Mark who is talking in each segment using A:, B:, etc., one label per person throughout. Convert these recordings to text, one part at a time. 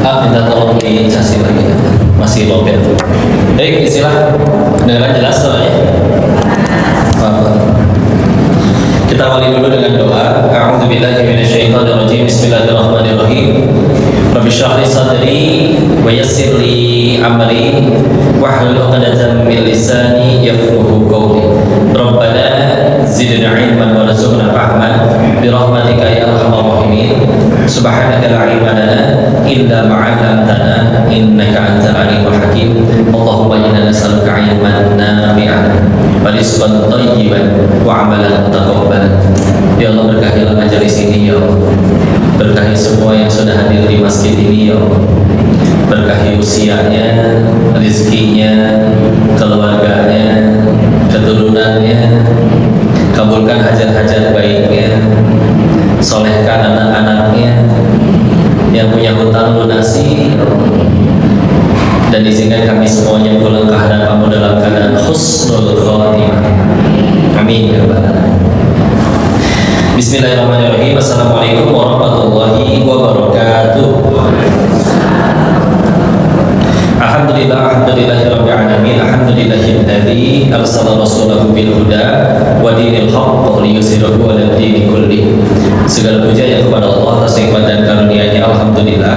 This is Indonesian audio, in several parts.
A: Minta tolong dicasih lagi, masih lobet. Baik, istilah dengaran jelas soalnya. Kita awali dulu dengan doa. A'udzubillahi minasyaitonirrajim. Bismillahirrahmanirrahim. Rabbi shrah li sadri wa yassir li amri wahlul 'uqdatam min lisani yafqahu qawli. Rabbana zidna 'ilman warzuqna fahman bi rahmatika ya arhamar rahimin. Subhanaka la 'ilma lana illa ma 'allamtana innaka antal alimul hakim. Allahumma inna nas'aluka 'ilman nafi'an wa rizqan thayyiban wa 'amalan mutaqabbalan. Ya Allah, berkahilah majelis ini ya Allah. Berkahi semua yang sudah hadir di masjid ini ya Allah. Berkahi usianya, rezekinya, keluarganya, keturunannya. Kabulkan hajat-hajat baiknya. Solehkan anak-anaknya. Yang punya hutang lunasi ya Allah. Dan izinkan kami semuanya pulang ke hadapan-Mu dalam keadaan husnul khatimah. Amin ya rabbal alamin. Bismillahirrahmanirrahim. Assalamualaikum warahmatullahi wabarakatuh. Alhamdulillahirabbil alamin. Alhamdulillahilladzi arsala rasulahu bil huda wa dinil haqq liyuzhirahu 'alad dini kulli. Segala puja yang kepada Allah atas nikmat dan karunia-Nya. Alhamdulillah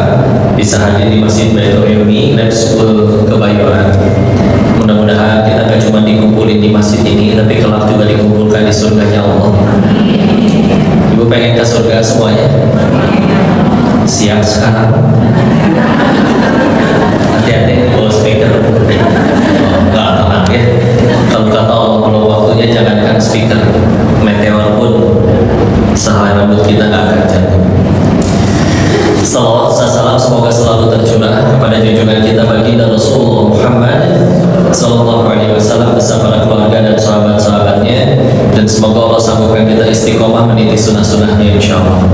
A: bisa hadir di Masjid Baitul Ilmi Lab School Kebayoran. Mudah-mudahan kita gak cuma dikumpulin di masjid ini, tapi kelak juga dikumpulkan di surganya Allah. Ibu pengen ke surga semuanya? Siap sekarang? Hati-hati bawa speaker. Enggak tenang ya. Kalau kata Allah belum waktunya, jangankan speaker, meteor pun sehelai rambut kita gak akan jatuh. Salawat salam semoga selalu tercurah kepada junjungan kita baginda Rasulullah Muhammad Sallallahu Alaihi Wasallam bersama keluarga dan sahabat-sahabatnya, dan semoga Allah sanggupkan kita istiqomah meniti sunnah-sunnahnya insyaallah.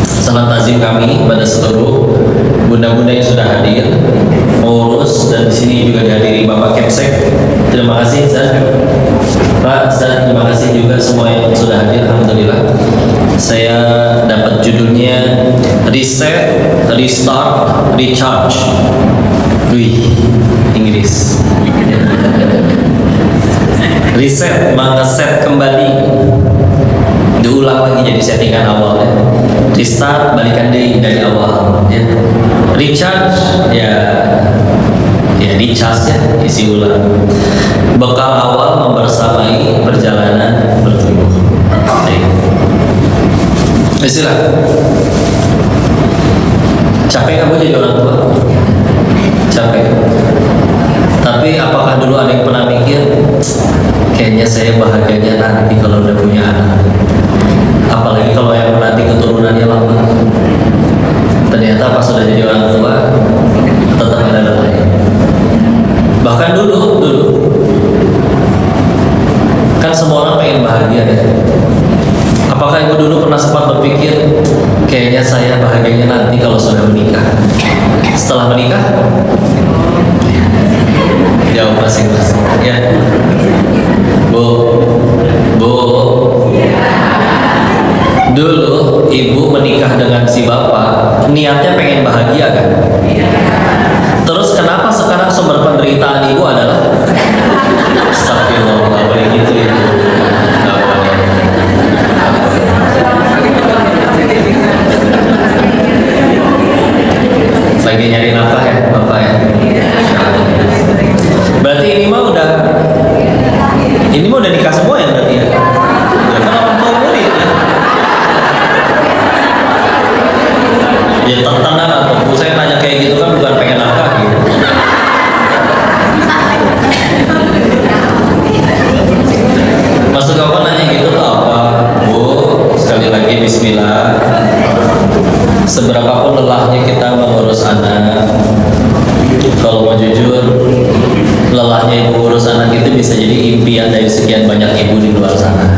A: Salam tazim kami pada seluruh bunda-bunda yang sudah hadir, pengurus, dan di sini juga dihadiri Bapak Kepsek. Terima kasih Ustaz. Pak Ustaz, terima kasih juga semua yang sudah hadir. Alhamdulillah. Saya dapat judulnya Reset, Restart, Recharge. Wih, Inggris. Reset, mengeset kembali, diulang lagi jadi settingan awal ya. Restart, balikan dari awal ya. Recharge, ya recharge ya, isi ulang. Bekal awal membersamai perjalanan bertumbuh. Istilah capek kamu jadi orang tua? Capek. Tapi apakah dulu ada yang pernah mikir, kayaknya saya bahagianya nanti kalau udah punya anak, apalagi kalau yang nanti keturunannya lama. Ternyata pas sudah jadi orang tua tetap ada lelahnya. Bahkan dulu kan semua orang pengen bahagia ya. Apakah ibu dulu pernah sempat berpikir, kayaknya saya bahagianya nanti kalau sudah menikah? Setelah menikah? Jawab masing-masing ya. Bu, dulu ibu menikah dengan si bapak, niatnya pengen bahagia kan? Terus kenapa sekarang sumber penderitaan ibu adalah astagfirullah, nggak boleh gitu ya. Lagi nyari nafkah ya bapak ya. Berarti ini mah udah nikah semua ya berarti ya. Ya kan orang tua murid ya. Ya tenang atau saya nanya kayak gitu kan bukan pengen nafkah gitu. Maksud kamu nanya gitu tuh apa? Bu, sekali lagi bismillah. Seberapapun lelahnya kita mengurus anak, kalau mau jujur, lelahnya ibu urus anak itu bisa jadi impian dari sekian banyak ibu di luar sana.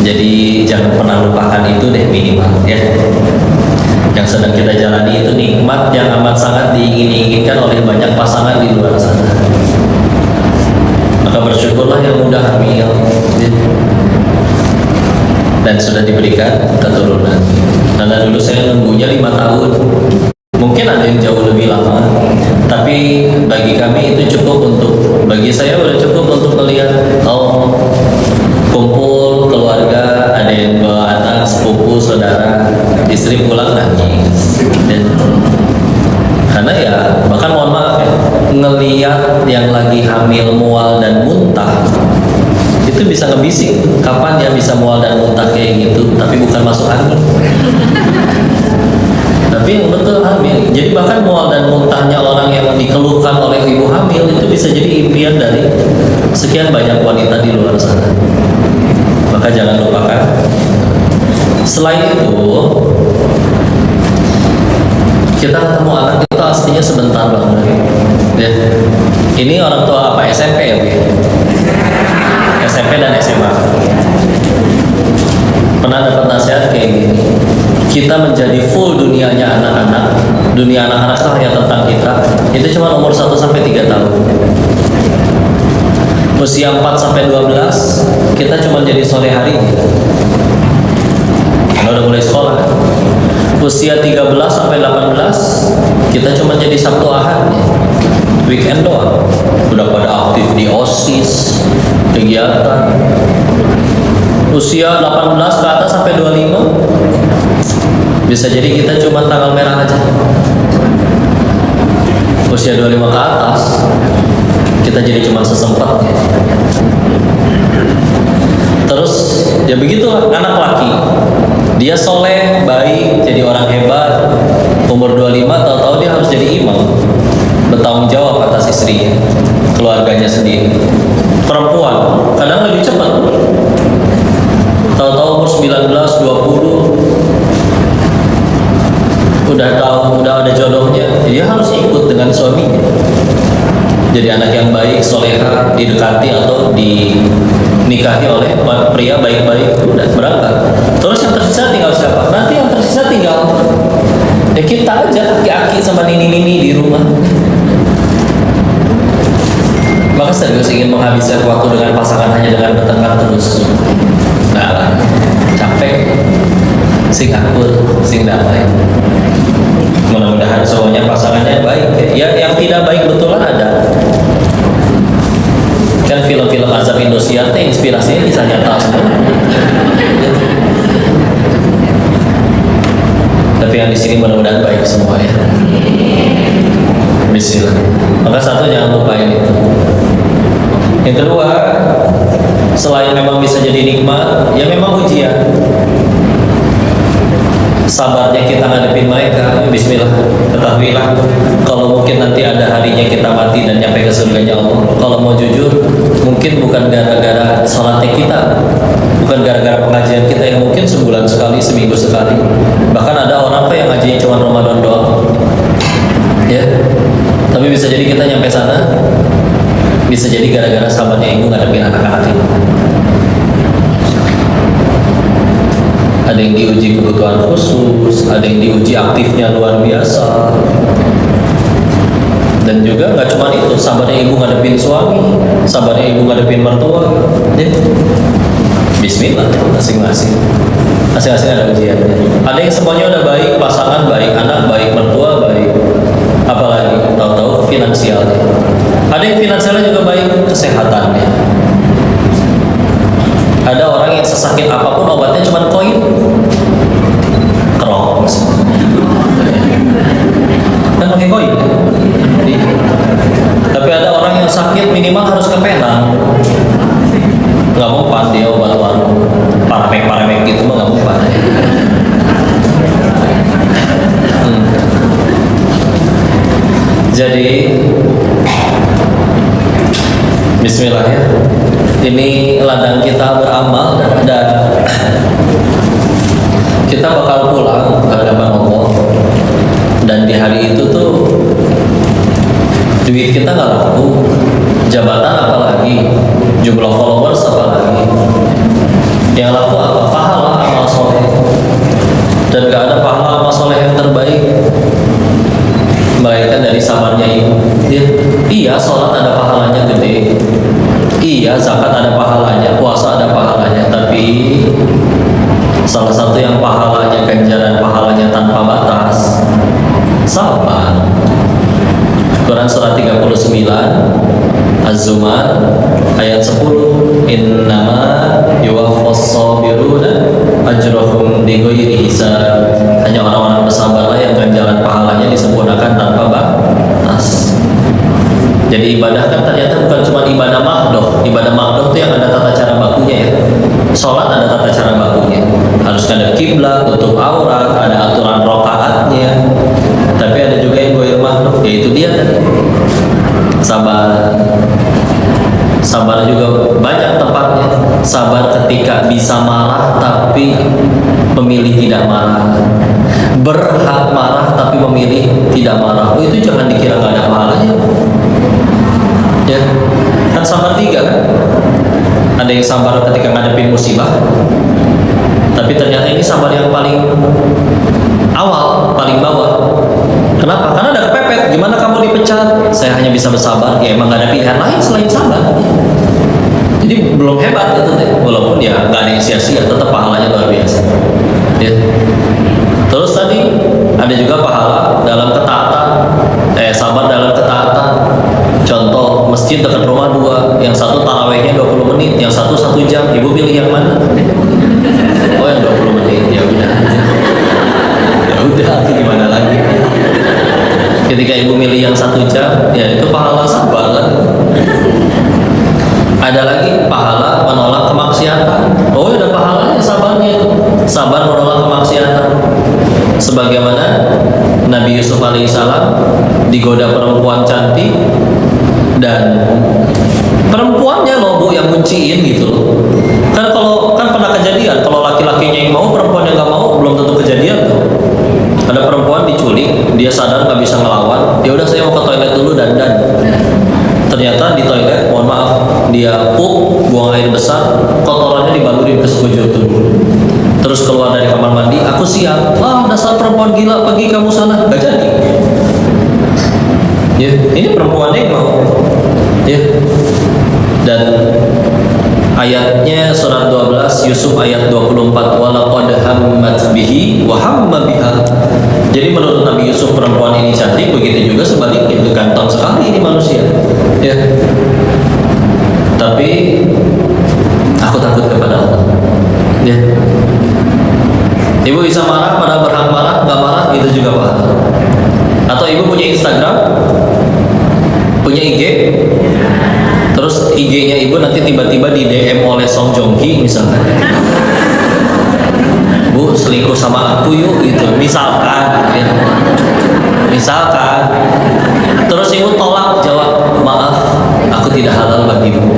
A: Jadi jangan pernah lupakan itu deh minimal ya. Yang sedang kita jalani itu nikmat yang amat sangat diinginkan oleh banyak pasangan di luar sana. Maka bersyukurlah yang mudah hamil. Dan dan sudah diberikan keturunan. Karena dulu saya nunggunya 5 tahun. Mungkin ada yang jauh lebih lama, tapi bagi kami itu cukup bagi saya udah cukup untuk melihat kumpul keluarga, ada yang bawa anak, sepupu, saudara, istri pulang nangis. Karena ya, bahkan mohon maaf ya, ngeliat yang lagi hamil, mual dan muntah itu bisa ngebisik. Kapan dia bisa mual dan muntah kayak gitu, tapi bukan masuk angin. Tapi yang betul hamil. Jadi bahkan mual dan muntahnya orang yang dikeluhkan oleh ibu hamil itu bisa jadi impian dari sekian banyak wanita di luar sana. Maka jangan lupakan. Selain itu, kita ketemu anak itu aslinya sebentar banget. Ya. Ini orang tua apa? SMP ya, Bu? SMP dan SMA. Pernah dapat nasihat kayak gini. Kita menjadi full dunianya anak-anak. Dunia anak-anak itu hanya tentang kita. Itu cuma umur 1 sampai 3 tahun. Usia 4 sampai 12, kita cuma jadi sore hari. Kalau udah mulai sekolah. Usia 13 sampai 18, kita cuma jadi Sabtu Ahad. Weekend doang. Udah pada aktif di OSIS, kegiatan. Usia 18 ke atas sampai 25, bisa jadi kita cuma tanggal merah aja. Usia 25 ke atas, kita jadi cuma sesempat. Terus ya begitulah anak laki. Dia soleh, baik, jadi orang hebat. Umur 25 tahu-tahu dia harus jadi imam, bertanggung jawab atas istrinya, keluarganya sendiri. Perempuan kadang lebih cepat. Tahu-tahu umur 19, 20 udah ada jodohnya, dia harus ikut dengan suaminya. Jadi anak yang baik, soleha, didekati atau dinikahi oleh pria baik-baik, udah berangkat. Terus yang tersisa tinggal siapa? Nanti yang tersisa tinggal ya kita aja, aki-aki sama nini-nini di rumah. Maka serius ingin menghabiskan waktu dengan pasangan hanya dengan bertengkar terus? Nah, capek, sing akur, sing damai. Mudah-mudahan semuanya pasangannya baik. Ya, yang tidak baik betulan ada. Kan film-film azab Indosiar teh inspirasinya kisah nyata semua. Tapi yang di sini mudah-mudahan baik semua ya. Bismillah. Maka satu jangan lupain itu. Yang kedua, selain memang bisa jadi nikmat, ya memang ujian. Sabarnya kita ngadepin mereka, bismillah. Ketahuilah, kalau mungkin nanti ada harinya kita mati dan nyampe ke surganya Allah. Kalau mau jujur, mungkin bukan gara-gara salatnya kita, bukan gara-gara pengajian kita yang mungkin sebulan sekali, seminggu sekali. Bahkan ada orang yang ngajinya cuma Ramadan doang. Ya, tapi bisa jadi kita nyampe sana, bisa jadi gara-gara sahabatnya ibu ngadepin anak-anak itu. Ada yang diuji kebutuhan khusus, ada yang diuji aktifnya luar biasa. Dan juga nggak cuma itu, sabarnya ibu ngadepin suami, sabarnya ibu ngadepin mertua. Ya. Bismillah, masing-masing ada ujiannya. Ada yang semuanya udah baik, pasangan baik, anak baik, mertua baik. Apalagi tahu-tahu finansialnya. Ada yang finansialnya juga baik, kesehatannya. Ada orang yang sesakit apapun obatnya cuma koin, kerok, kan pakai koin. Tapi ada orang yang sakit minimal harus ke Penang, nggak mempan dia obat warung, paramek gitu mah nggak mempan. Jadi bismillah ya. Ini ladang kita beramal dan kita bakal pulang ke hadapan Allah. Dan di hari itu tuh duit kita nggak laku, jabatan apalagi, jumlah followers apalagi. Yang laku apa? Pahala amal soleh. Dan nggak ada pahala amal soleh yang terbaik melainkan dari sabarnya ibu. Iya, sholat ada pahalanya gede. Iya, zakat ada pahalanya, puasa ada pahalanya, tapi salah satu yang pahalanya, ganjaran pahalanya tanpa batas, sabar. Quran surat 39 Az-Zumar ayat 10, innama yuwaffas sabiruna ajrahum bighairi hisab. Hanya orang-orang bersabarlah yang ganjaran pahalanya disempurnakan tanpa batas. Jadi ibadah kan ternyata bukan cuma ibadah mahdoh. Ibadah mahdoh itu yang ada tata cara bakunya ya. Sholat ada tata cara bakunya. Harus ada kiblat, tutup aurat, ada aturan rokaatnya. Tapi ada juga yang goir mahdoh, yaitu dia sabar. Sabar juga banyak tempatnya. Sabar ketika bisa marah tapi memilih tidak marah. Berhak marah tapi memilih tidak marah. Oh, itu jangan dikira gak ada pahalanya. Ya, kan sabar 3 kan? Ada yang sabar ketika ngadepin musibah. Tapi ternyata ini sabar yang paling awal, paling bawah. Kenapa? Karena ada kepepet. Gimana kamu dipecat? Saya hanya bisa bersabar. Ya emang gak ada pilihan lain selain sabar. Jadi belum hebat itu deh. Walaupun ya gak ada yang sia-sia, tetap pahalanya luar biasa. Ya. Terus tadi ada juga pahala dalam ketaatan. Sabar dalam ketaatan. Contoh masjid dekat rumah 2, yang satu tarawihnya 20 menit, yang satu 1 jam. Ibu pilih yang mana? Oh, yang 20 menit. Ya udah. Ya udah, itu gimana lagi? Ketika ibu milih yang 1 jam, ya itu pahala sabar kan? Ada lagi pahala menolak kemaksiatan. Oh, ada pahalanya sabarnya itu. Sabar menolak kemaksiatan. Sebagaimana Nabi Yusuf alaihissalam digoda perempuan cantik dan perempuannya loh Bu yang ngunciin gitu loh. Kan kalau kan pernah kejadian kalau laki-lakinya yang mau, perempuan yang nggak mau belum tentu kejadian tuh. Ada perempuan diculik, dia sadar nggak bisa ngelawan, ya udah saya mau ke toilet dulu dan ternyata di toilet, mohon maaf, dia buang air besar, kotorannya dibalurin ke sekujur tubuh. Terus keluar dari kamar mandi, aku siap. Dasar perempuan gila, pergi kamu sana. Gak jadi. Ya, ini perempuannya yang mau. Ya. Dan ayatnya surat 12 Yusuf ayat 24, walaqad hammat bihi wa hamma biha. Jadi menurut Nabi Yusuf perempuan ini cantik, begitu juga sebaliknya, ganteng sekali ini manusia. Ya. Tapi aku takut kepada Allah. Ya. Ibu bisa marah, pada berhak marah, nggak marah itu juga pahala. Atau ibu punya Instagram, punya IG, terus IG-nya ibu nanti tiba-tiba di DM oleh Song Joong Ki misalkan, Bu selingkuh sama aku yuk gitu, misalkan, ya. Misalkan, terus ibu tolak jawab, maaf, aku tidak halal bagimu.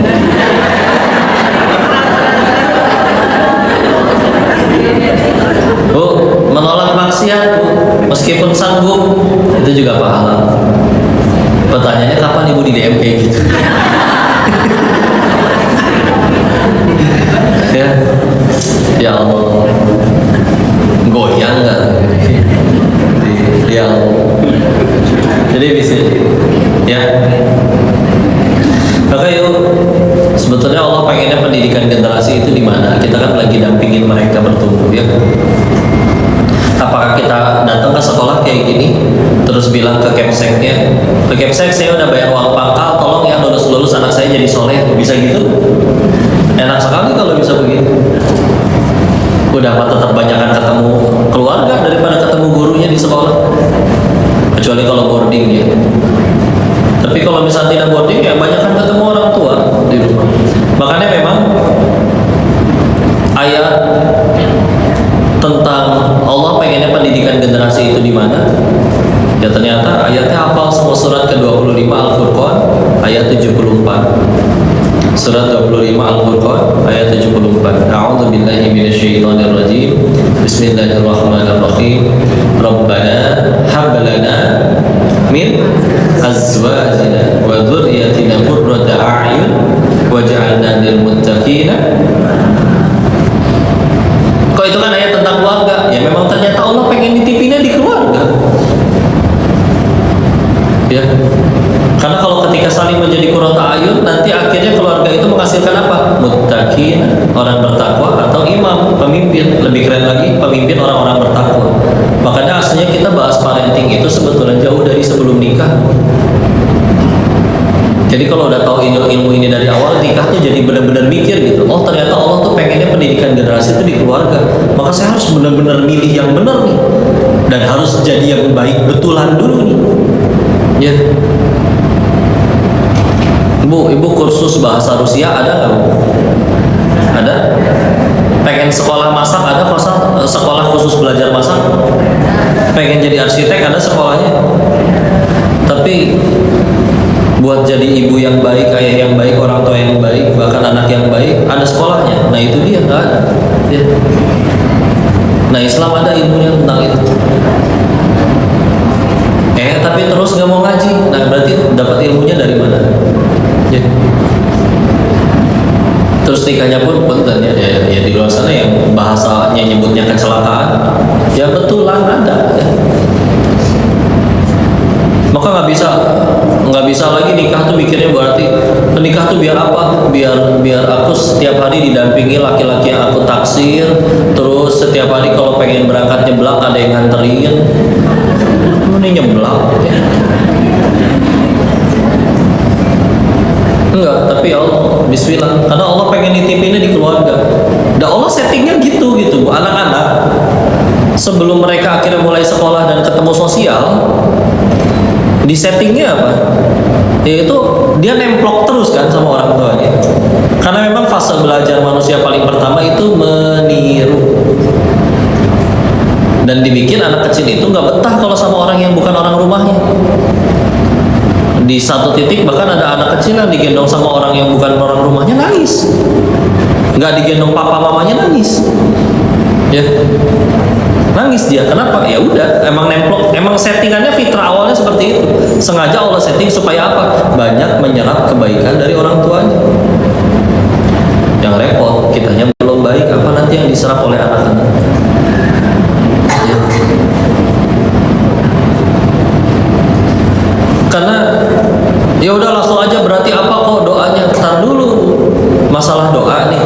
A: Bu, menolak maksiat Bu, meskipun sanggup, itu juga pahala. Pertanyaannya kapan ibu di DM kayak gitu? Ya Allah, goyang nggak? Ya Allah. Jadi bisa, ya. Maka yuk, sebetulnya Allah pengennya pendidikan generasi itu di mana? Kita kan lagi dampingin mereka bertumbuh, ya. Apakah kita datang ke sekolah kayak gini, terus bilang ke Kemseknya, ke Kemsek saya udah bayar uang pangkal, tolong ya lulus anak saya jadi soleh, bisa gitu? Enak sekali kalau bisa begitu. Udah apa tetap banyakan ketemu keluarga daripada ketemu gurunya di sekolah, kecuali kalau boarding ya. Tapi kalau misalnya tidak boarding ya banyakan ketemu orang tua di rumah. Makanya memang ayat tentang Allah pengennya pendidikan generasi itu di mana? Ya ternyata ayatnya hafal semua surat ke-25 Al-Furqan ayat 74. Surat 25 Al-Furqan ayat 74. A'udzubillahi minasyaitonir rajim. Bismillahirrahmanirrahim. Rabbana hab lana min azwajina wa dzurriyyatina qurrata a'yun waj'alna lil muttaqina. Kok itu kan ayat tentang keluarga? Ya memang ternyata Allah pengen nitipinnya di keluarga. Ya. Karena kalau ketika saling menjadi qurrata ayun, nanti akhirnya keluarga itu menghasilkan apa? Muttaqin, orang bertakwa atau imam, pemimpin, lebih keren lagi pemimpin orang-orang bertakwa. Makanya aslinya kita bahas parenting itu sebetulnya jauh dari sebelum nikah. Jadi kalau udah tahu ilmu ini dari awal, nikah tuh jadi benar-benar mikir gitu. Oh ternyata Allah tuh pengennya pendidikan generasi itu di keluarga. Maka saya harus benar-benar milih yang benar nih. Dan harus jadi yang baik betulan dulu nih. Ya. Ibu kursus bahasa Rusia ada nggak? Ada? Pengen sekolah masak ada? Sekolah khusus belajar masak? Pengen jadi arsitek ada sekolahnya? Tapi buat jadi ibu yang baik, ayah yang baik, orang tua yang baik, bahkan anak yang baik, ada sekolahnya. Nah itu dia nggak ada. Ya. Nah Islam ada ilmunya tentang itu. Tapi terus nggak mau ngaji. Nah berarti dapat ilmunya dari mana? Ya. Terus nikahnya pun punten ya di luar sana yang bahasanya nyebutnya kecelakaan. Ya betulan ada. Ya. Maka nggak bisa lagi nikah tuh mikirnya berarti nikah tuh biar apa? Biar aku setiap hari didampingi laki-laki yang aku taksir, terus setiap hari kalau pengen berangkat nyeblak ada yang nganterin. Ini nyeblak. Enggak, tapi Allah bismillah. Karena Allah pengen nitipinnya di keluarga. Dan Allah settingnya gitu Bu. Anak-anak sebelum mereka akhirnya mulai sekolah dan ketemu sosial, di settingnya apa? Yaitu dia nemplok terus kan sama orang tuanya. Karena memang fase belajar manusia paling pertama itu meniru. Dan dibikin anak kecil itu nggak betah kalau sama orang yang bukan orang rumahnya. Di satu titik bahkan ada anak kecil yang digendong sama orang yang bukan orang rumahnya nangis. Nggak digendong papa mamanya nangis. Ya. Nangis dia. Kenapa? Ya udah, emang nemplok, emang settingannya fitrah awalnya seperti itu. Sengaja Allah setting supaya apa? Banyak menyerap kebaikan dari orang tuanya. Yang repot, kitanya belum baik, apa nanti yang diserap oleh anak-anak? Ya. Karena ya udah langsung aja berarti apa kok doanya? Ntar dulu masalah doa nih.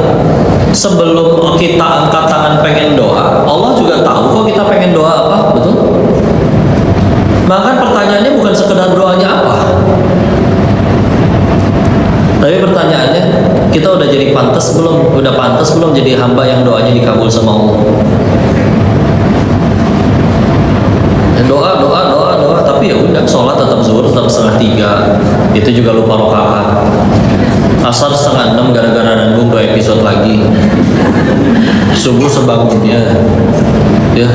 A: Sebelum kita angkat tangan pengen doa, Allah juga tahu kok kita pengen doa apa, betul? Maka pertanyaannya bukan sekedar doanya apa, tapi pertanyaannya kita udah jadi pantas belum? Udah pantas belum jadi hamba yang doanya dikabul sama Allah? Doa, tapi ya udah sholat tetap zuhur tetap 2:30, itu juga lupa rakaat. Asar 5:30 gara-gara nanggung 2 episode lagi. Subuh sebangunnya, ya.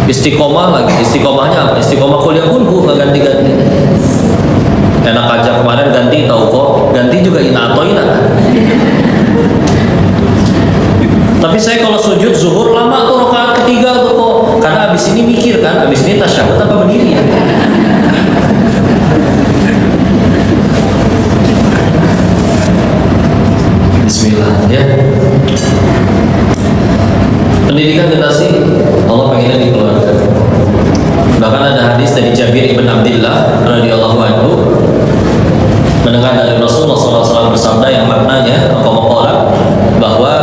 A: Istiqomah lagi, istiqomahnya apa? Istiqomah kuliah pun nggak ganti-ganti. Enak aja kemarin ganti tahu kok, ganti juga ina kan. Tapi saya kalau sujud zuhur lama tuh rakaat ketiga tuh kok. Karena abis ini mikir kan, abis ini tasyahud apa berdiri ya? Bismillah ya. Pendidikan generasi Allah pengennya di keluarga. Bahkan ada hadis dari Jabir ibn Abdullah radhiyallahu anhu mendengar dari Rasulullah SAW bersabda yang maknanya bahwa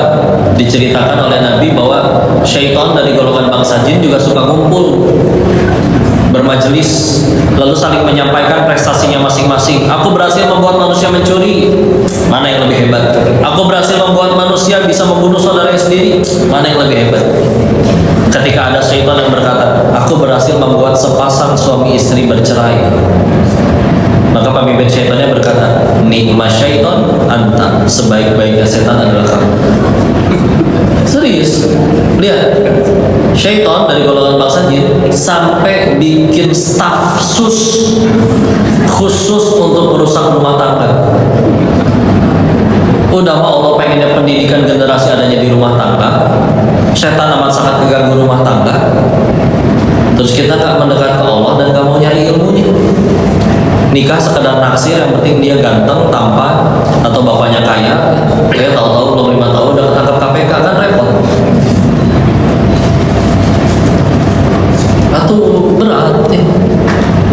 A: diceritakan oleh Nabi bahwa syaitan dari golongan bangsa jin juga suka ngumpul bermajelis lalu saling menyampaikan prestasinya masing-masing. Aku berhasil membuat manusia mencuri, mana yang lebih hebat? Aku berhasil membuat manusia bisa membunuh saudaranya sendiri, mana yang lebih hebat? Ketika ada syaitan yang berkata, aku berhasil membuat sepasang suami istri bercerai, maka pemimpin syaitannya berkata, nikmat syaitan anta, sebaik-baiknya setan adalah kamu. Serius, lihat, syaitan dari golongan bangsa jin sampai bikin staf khusus untuk merusak rumah tangga. Udah mah Allah pengennya pendidikan generasi adanya di rumah tangga, setan amat sangat mengganggu rumah tangga. Terus kita nggak mendekat ke Allah dan nggak mau nyari ilmunya. Nikah sekedar naksir, yang penting dia ganteng, tampan, atau bapaknya kaya. Kayak tahu-tahu belum 5 tahun udah ketangkap KPK, kan repot. Atau berat, ya.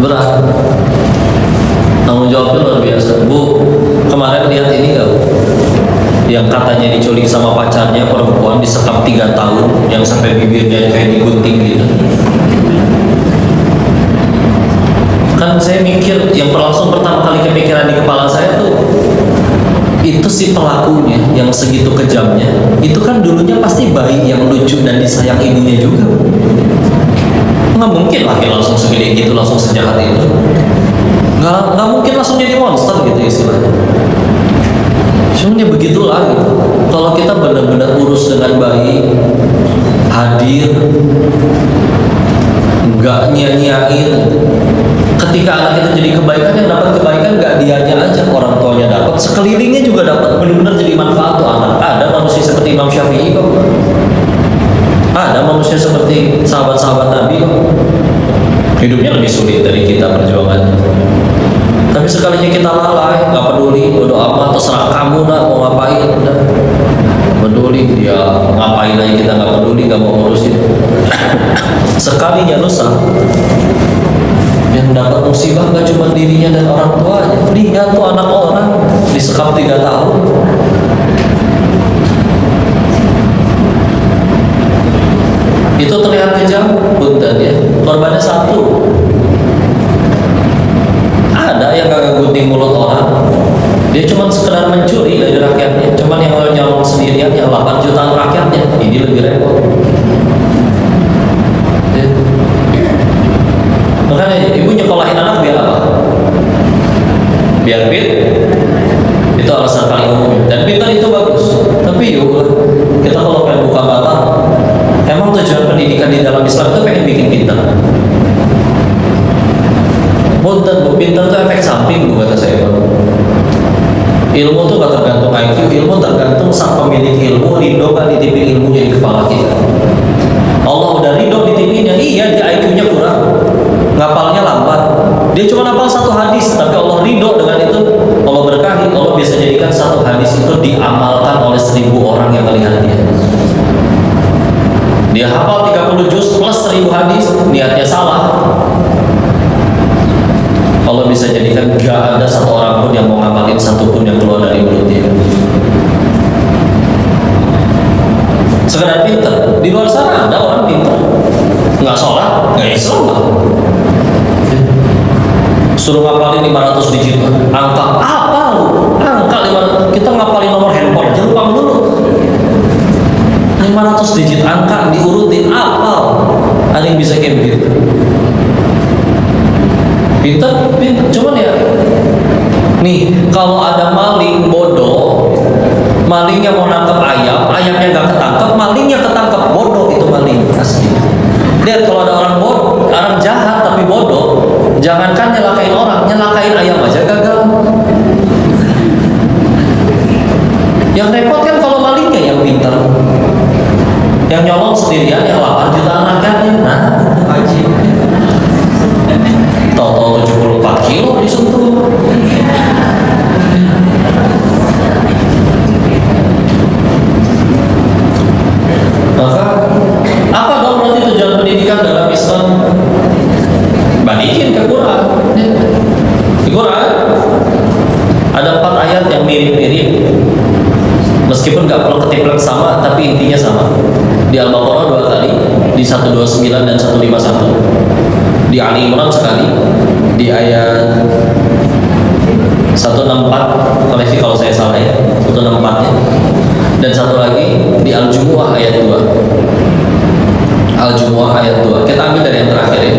A: Berat. Tanggung jawabnya luar biasa. Bu, kemarin lihat ini nggak? Yang katanya diculik sama sama pacarnya perempuan disekap 3 tahun yang sampai bibirnya kayak digunting gitu. Kan saya mikir, yang langsung pertama kali kepikiran di kepala saya tuh, itu si pelakunya yang segitu kejamnya, itu kan dulunya pasti bayi yang lucu dan disayang ibunya juga. Nggak mungkin laki langsung segede gitu, langsung sejahat itu. Nggak mungkin langsung jadi monster gitu istilahnya. Cuman ya begitulah gitu. Kalau kita benar-benar urus dengan baik, hadir, nggak nyanyain. Ketika anak itu jadi kebaikan, yang dapat kebaikan nggak dianya aja, orang tuanya dapat, sekelilingnya juga dapat, benar-benar jadi manfaat tuh anak. Ada manusia seperti Imam Syafi'i kok. Ada manusia seperti sahabat-sahabat Nabi kok. Hidupnya lebih sulit dari kita perjuangannya. Tapi sekalinya kita lalai, nggak peduli, bodo amat, terserah kamu lah mau ngapain, udah. Peduli dia ngapain aja, kita nggak peduli, nggak mau ngurusin. Sekalinya rusak, yang dapat musibah nggak cuma dirinya dan orang tuanya, dia tuh anak orang disekap 3 tahun. Itu terlihat kejam, punten ya. Korbannya 1. Ada yang gak gunting mulut orang, dia cuma sekedar mencuri dari rakyatnya, cuman yang nyolong sendirian, yang 8 jutaan rakyatnya, ini lebih repot. Makanya ibu nyekolahin anak biar apa? Biar itu alasan paling umum. Dan pintar itu bagus, tapi yuk kita kalau pengen buka mata, emang tujuan pendidikan di dalam Islam itu pengen bikin pintar. Punten, pintar itu efek samping, bu, kata saya. Ilmu itu gak tergantung IQ, ilmu tergantung sang pemilik ilmu ridho kan ditipin ilmunya di kepala kita. Allah udah ridho ditipinnya, iya di IQ-nya kurang, ngapalnya lambat. Dia cuma hafal 1 hadis, tapi Allah ridho dengan itu, Allah berkahi, Allah bisa jadikan 1 hadis itu diamalkan oleh 1000 orang yang melihat dia. Dia hafal 30 juz plus 1000 hadis, niatnya salah, Allah bisa jadikan gak ada 1 orang pun yang mau ngamalin 1 pun yang keluar dari mulut dia. Sekedar pinter, di luar sana ada orang pinter, nggak sholat, nggak Islam lah. Suruh ngapalin 500 digit, angka apa lu? Angka 500, kita ngapalin nomor handphone aja lupa dulu. 500 digit angka diurutin apal, ada yang bisa kayak begitu. Pinter, cuman ya nih, kalau ada maling bodoh, malingnya mau nangkep ayam, ayamnya nggak ketangkep, malingnya ketangkep, bodoh itu maling asli. Lihat kalau ada orang bodoh, orang jahat tapi bodoh, jangankan nyelakain orang, nyelakain ayam aja gagal. Yang repot kan kalau malingnya yang pinter, yang nyolong sendirian, yang 8 jutaan rakyatnya, nah haji. Tahu-tahu 74 kilo disentuh. Maka apa dong berarti tujuan pendidikan dalam Islam? Balikin ke Quran. Di Quran ada 4 ayat yang mirip-mirip, meskipun nggak perlu ketiplek sama, tapi intinya sama. Di Al-Baqarah 2 kali, di 129 dan 151. Di Ali Imran sekali, di ayat 164, koleksi kalau saya salah ya, 164-nya. Dan satu lagi di Al-Jumu'ah ayat 2. Al-Jumu'ah ayat 2. Kita ambil dari yang terakhir ya.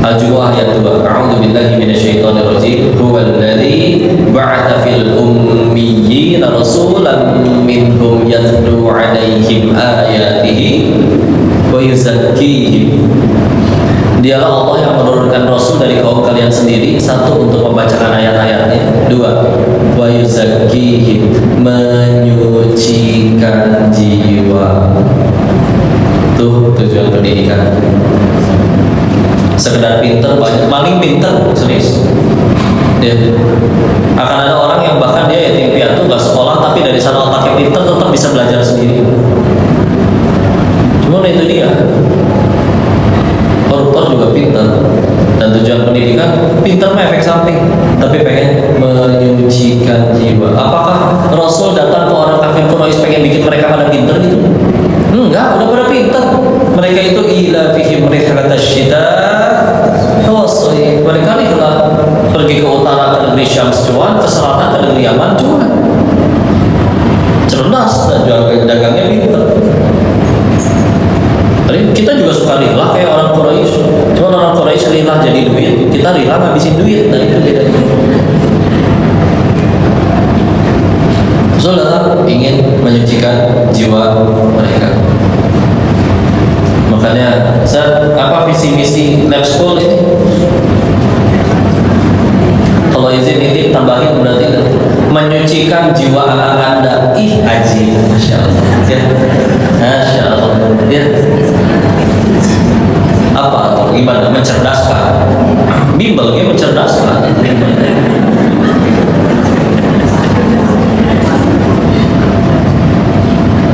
A: Al-Jumu'ah ayat 2. A'udzu billahi minasyaitonir rajim. Huwallazi ba'atsa fil ummiyyin rasulan minhum yatlu 'alaihim ayatihi wa yuzakkihim. Dialah Allah yang menurunkan Rasul dari kaum kalian sendiri, 1 untuk membacakan ayat-ayatnya, 2 wa yuzakkihim, menyucikan jiwa. Tuh tujuan pendidikan. Sekedar pinter, banyak maling pinter, serius ya. Akan ada orang yang bahkan dia yatim piatu, gak sekolah, tapi dari sana otaknya pinter, tetap bisa belajar sendiri. Cuma itu dia, koruptor juga pintar. Dan tujuan pendidikan, pintar mah efek samping, tapi pengen menyucikan jiwa. Apakah Rasul datang ke orang kafir Quraisy pengen bikin bikin mereka pada pinter gitu? Enggak, udah pada pinter. Mereka itu ila fihim rihlatash syita wasayf. Mereka rihlah pergi ke utara ke negeri Syams cuan, ke selatan ke negeri Yaman cuan. Cerdas dan dagangnya pinter. Kita juga suka rihlah kayak orang Quraisy. Cuma orang Quraisy rihlah jadi duit, kita rihlah ngabisin duit. Nah itu bedanya. Saudara ingin menyucikan jiwa mereka. Makanya apa visi misi lab school ini? Kalau izin ini tambahin berarti menyucikan jiwa anak Anda. Ih, haji, masya Allah. Ya, masya Allah. Ya. Apa? Gimana? Mencerdaskan. Bimbelnya mencerdaskan.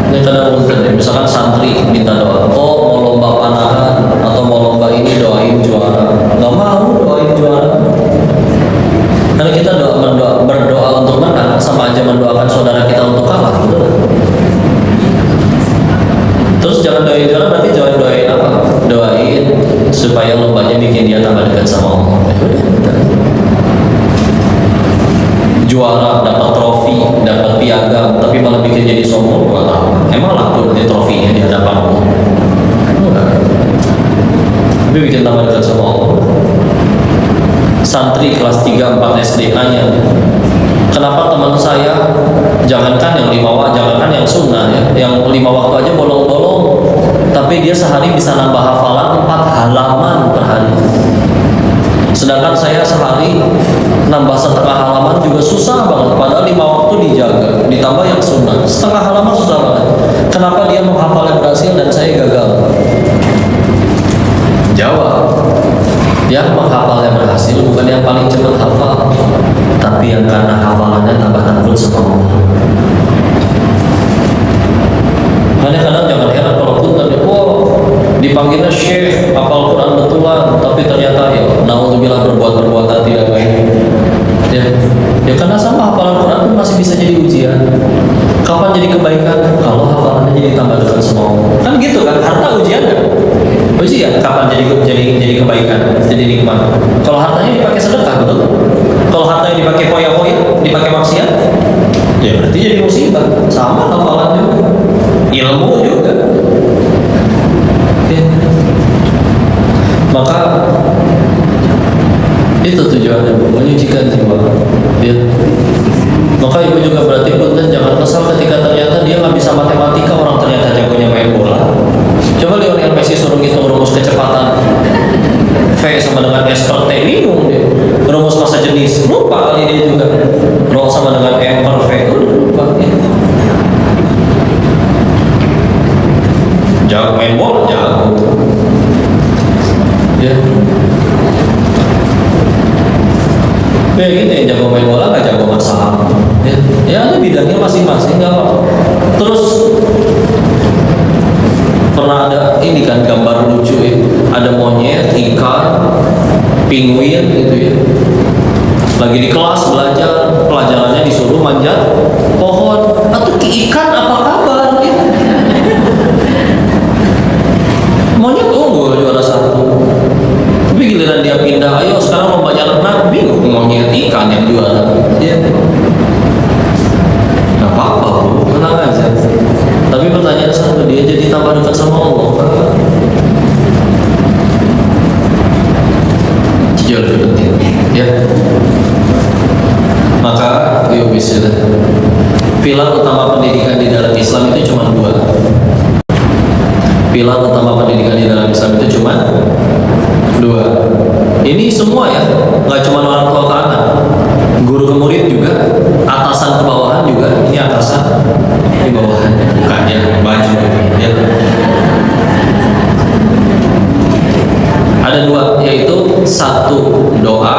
A: Ini kadang mungkin misalkan santri minta doa, mau lomba panahan atau mau lomba ini doain juara, nggak mau doain juara. Karena kita berdoa untuk menang sama aja mendoakan saudara kita untuk kalah. Terus jangan doain juara, berarti jangan doain apa? Doain supaya lombanya bikin dia tambah dekat sama Allah. Juara, dapat trofi, dapat piagam, tapi malah bikin jadi sombong, buat apa? Emang laku nanti trofinya di hadapan Allah? Enggak. Tapi bikin tambah dekat sama Allah. Santri kelas 3, 4 SD nanya, kenapa teman saya jangankan yang 5 waktu, jangankan yang sunnah ya, yang 5 waktu aja bolong-bolong, tapi dia sehari bisa nambah hafalan 4 halaman per hari. Sedangkan saya sehari nambah setengah halaman juga susah banget, padahal 5 waktu dijaga, ditambah yang sunnah, setengah halaman susah banget. Kenapa dia menghafalnya berhasil dan saya gagal? Jawab, yang menghafalnya berhasil bukan yang paling cepat hafal, tapi yang karena hafalannya tambah takut sama Allah. Kadang-kadang jangan heran kalau punten, dipanggilnya syekh, hafal Quran betulan, tapi ternyata ya naudzubillah berbuat perbuatan tidak baik. Ya karena sama hafalan Quran pun masih bisa jadi ujian. Kapan jadi kebaikan? Kalau hafalannya jadi tambah dekat sama Allah. Kan gitu kan, harta ujian kan? Ujian, kapan jadi kebaikan, jadi nikmat. Kalau hartanya dipakai sedekah, betul? Kalau hartanya dipakai foya-foya, dipakai maksiat, ya berarti jadi musibah. Sama hafalan juga, ilmu juga. Ya. Maka itu tujuannya, menyucikan jiwa. Ya. Maka ibu juga berarti punten jangan kesal ketika ternyata dia nggak bisa matematika, orang ternyata jagonya main bola. Coba Lionel Messi suruh ngitung rumus kecepatan V sama dengan S per T, bingung dia. Rumus massa jenis, lupa kali dia juga. Rho sama dengan M per V, lupa ya. Jago main bola, jago. Ya. Kayak gini, jago main bola nggak jago masak. Ya ada bidangnya masing-masing, nggak apa-apa. Terus pernah ada ini kan gambar lucu ya, ada monyet, ikan, penguin gitu ya. Lagi di kelas belajar, pelajarannya disuruh manjat pohon. Atau ikan apa kabar? Ya. Monyet unggul juara 1. Tapi giliran dia pindah, ayo sekarang lombanya renang, bingung monyet ikan yang juara. Ya. Gak apa-apa bro, tenang aja. Tapi pertanyaan satu, dia jadi tambah dekat sama Allah. Jujur lebih penting, ya. Maka, yuk bismillah. Pilar utama pendidikan di dalam Islam itu cuma 2. Pilar utama pendidikan di dalam Islam itu cuma 2. Ini semua ya, nggak cuma orang tua ke anak, guru ke murid juga, atasan ke bawahan juga. Ini atasan, ini bawahan, bukannya baju ya. Ada 2, yaitu 1 doa,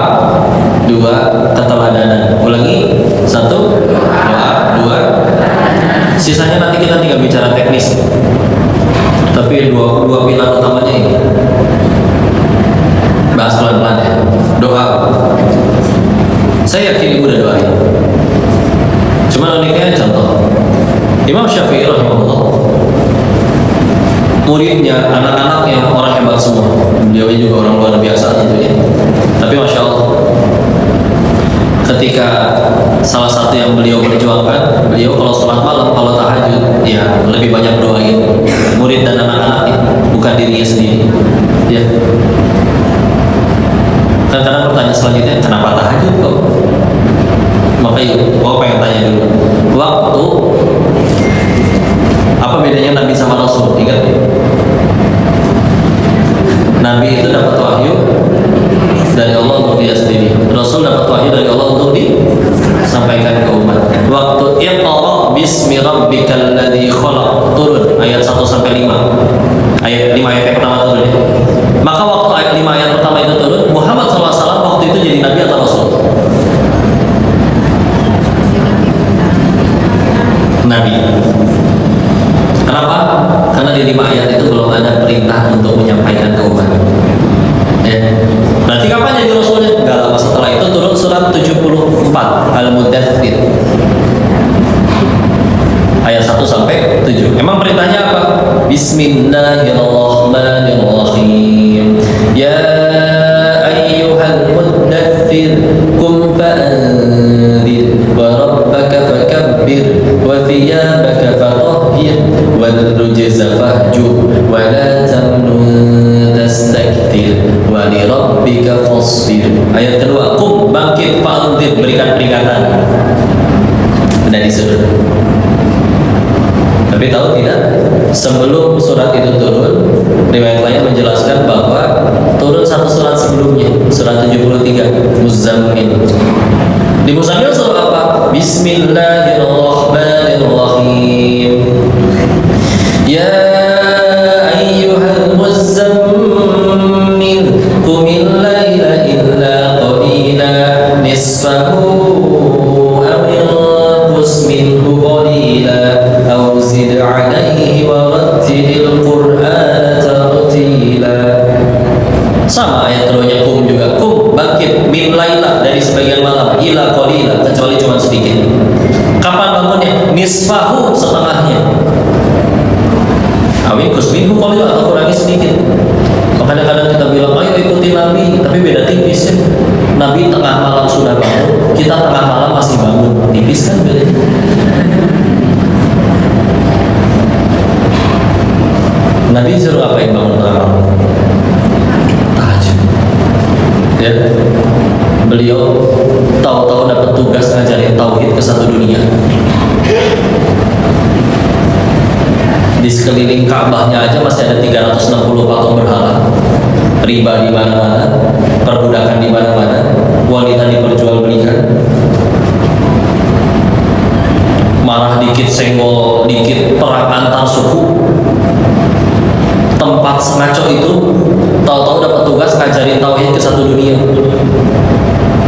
A: 2 keteladanan. Ulangi, 1 doa, 2. Sisanya nanti kita tinggal bicara teknis. Tapi dua pilar utamanya ini. Bahas pelan-pelan ya. Doa. Saya yakin ibu udah doain. Cuma uniknya contoh. Imam Syafi'i rahimahullah, muridnya, anak-anaknya orang hebat semua. Beliau juga orang luar biasa tentunya. Tapi Masya Allah, ketika salah satu yang beliau perjuangkan, beliau kalau sholat malam, kalau tahajud, ya lebih banyak doain murid dan anak-anaknya, bukan dirinya sendiri. Ya. Kan kadang pertanyaan selanjutnya, kenapa tahajud kok? Makanya, pengen tanya dulu. Waktu apa bedanya Nabi sama Rasul? Ingat ya? Nabi itu dapat wahyu dari Allah untuk dia sendiri. Rasul dapat wahyu dari Allah untuk disampaikan ke umat. Waktu Iqra bismi rabbikal ladzi khalaq turun ayat 1 sampai 5. Ayat 5 ayat pertama turun ya. Maka waktu ayat 5 ayat pertama itu turun, Muhammad SAW waktu itu jadi Nabi atau Rasul? Nabi. Kenapa? Karena di 5 ayat itu belum ada perintah untuk menyampaikan ke umat. Ya. Berarti kapan jadi Rasulnya? Gak lama setelah itu turun surat 74 Al-Mudaththir ayat 1 sampai 7. Emang perintahnya apa? Bismillahirrahmanirrahim. Ya ayyuhal mudaththir qum fa'anzir wa rabbaka fakabbir wa thiyabaka fatahhir wal rujza fahjur wa la tamnun tastakthir wa li rabbika fasbir. Ayat kedua, qum bangkit fa'anzir, berikan peringatan. Sudah disuruh. Tapi tahu tidak, sebelum surat itu turun, riwayat lain menjelaskan bahwa turun satu surat sebelumnya, surat 73 Muzammil. Di Muzammil surah apa? Bismillahirrahmanirrahim. Ya ayyuhal muzammil qumil laila illa qalila nisfahu aw inqus minhu qalila aw zid 'alaihi wa rattilil qur'ana tartila. Sama ayat keduanya, kum juga, kum bangkit min laila dari sebagian malam, ila qalila kecuali cuma sedikit. Kapan bangunnya? Nisfahu setengahnya, awin kusminhu qalila atau kurangi sedikit. Kadang-kadang kita bilang ayo ikuti Nabi, tapi beda tipis ya. Nabi tengah malam sudah bangun, kita tengah malam masih bangun, tipis kan bedanya. Nabi suruh apa yang bangun tengah malam? Tahajud. Ya, beliau tahu-tahu dapat tugas ngajarin tauhid ke satu dunia. Di sekeliling Ka'bahnya aja masih ada 360 patung berhala, riba di mana-mana, perbudakan di mana-mana, wanita diperjualbelikan, marah dikit, senggol dikit, perang antar suku. Tempat sengaco itu tahu-tahu dapat tugas ngajarin tauhid ke satu dunia.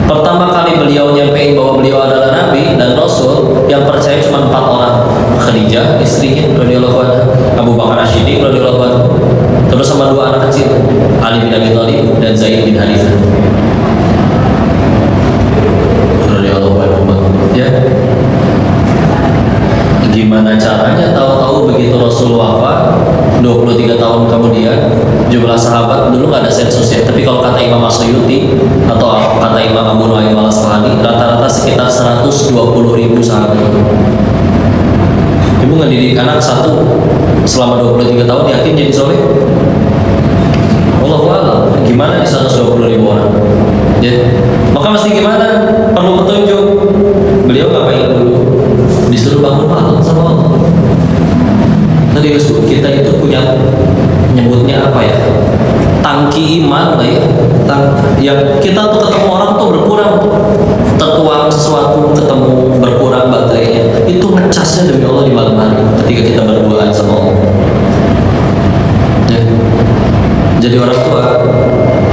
A: Pertama kali beliau nyampein bahwa beliau adalah Nabi dan Rasul, yang percaya cuma 4 orang. Khadijah istrinya radhiyallahu anha, Abu Bakar As-Siddiq radhiyallahu anhu, terus sama 2 anak kecil, Ali bin Abi Thalib dan Zaid bin Harithah radhiyallahu anhu. Ya, gimana caranya tahu-tahu begitu Rasul wafat 23 tahun kemudian, jumlah sahabat dulu nggak ada sensus ya, tapi kalau kata Imam As-Suyuti atau kata Imam Abu Nu'aim Al-Asfahani, rata-rata sekitar 120.000 sahabat. Ibu ngedidik anak satu selama 23 tahun, yakin jadi soleh? Allahu a'lam. Gimana di 120.000 orang? Ya, maka mesti gimana? Perlu petunjuk. Beliau ngapain dulu? Disuruh bangun malam sama Allah. Tadi kita itu punya, nyebutnya apa ya, tangki iman lah ya, yang kita tuh ketemu orang tuh berkurang, tertuang sesuatu ketemu berkurang baterainya, itu ngecasnya demi Allah di malam hari ketika kita berduaan sama Allah. Ya. Jadi orang tua,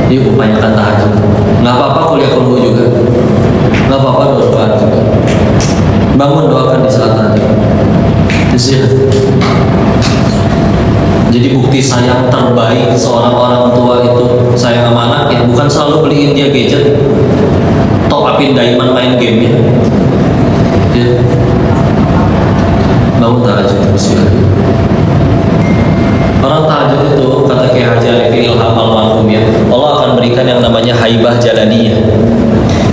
A: yuk upayakan tahajud. Nggak apa-apa kuliah kulhu juga, nggak apa-apa doakan juga, bangun doakan di saat tahajud. Jadi bukti sayang terbaik seorang orang tua itu sayang sama anaknya bukan selalu beliin dia gadget, top upin diamond main game ya. Bangun tahajud, bismillah. Orang tahajud itu kata Kiai Haji Arifin Ilham almarhum ya, Allah akan berikan yang namanya haibah jalaniyah.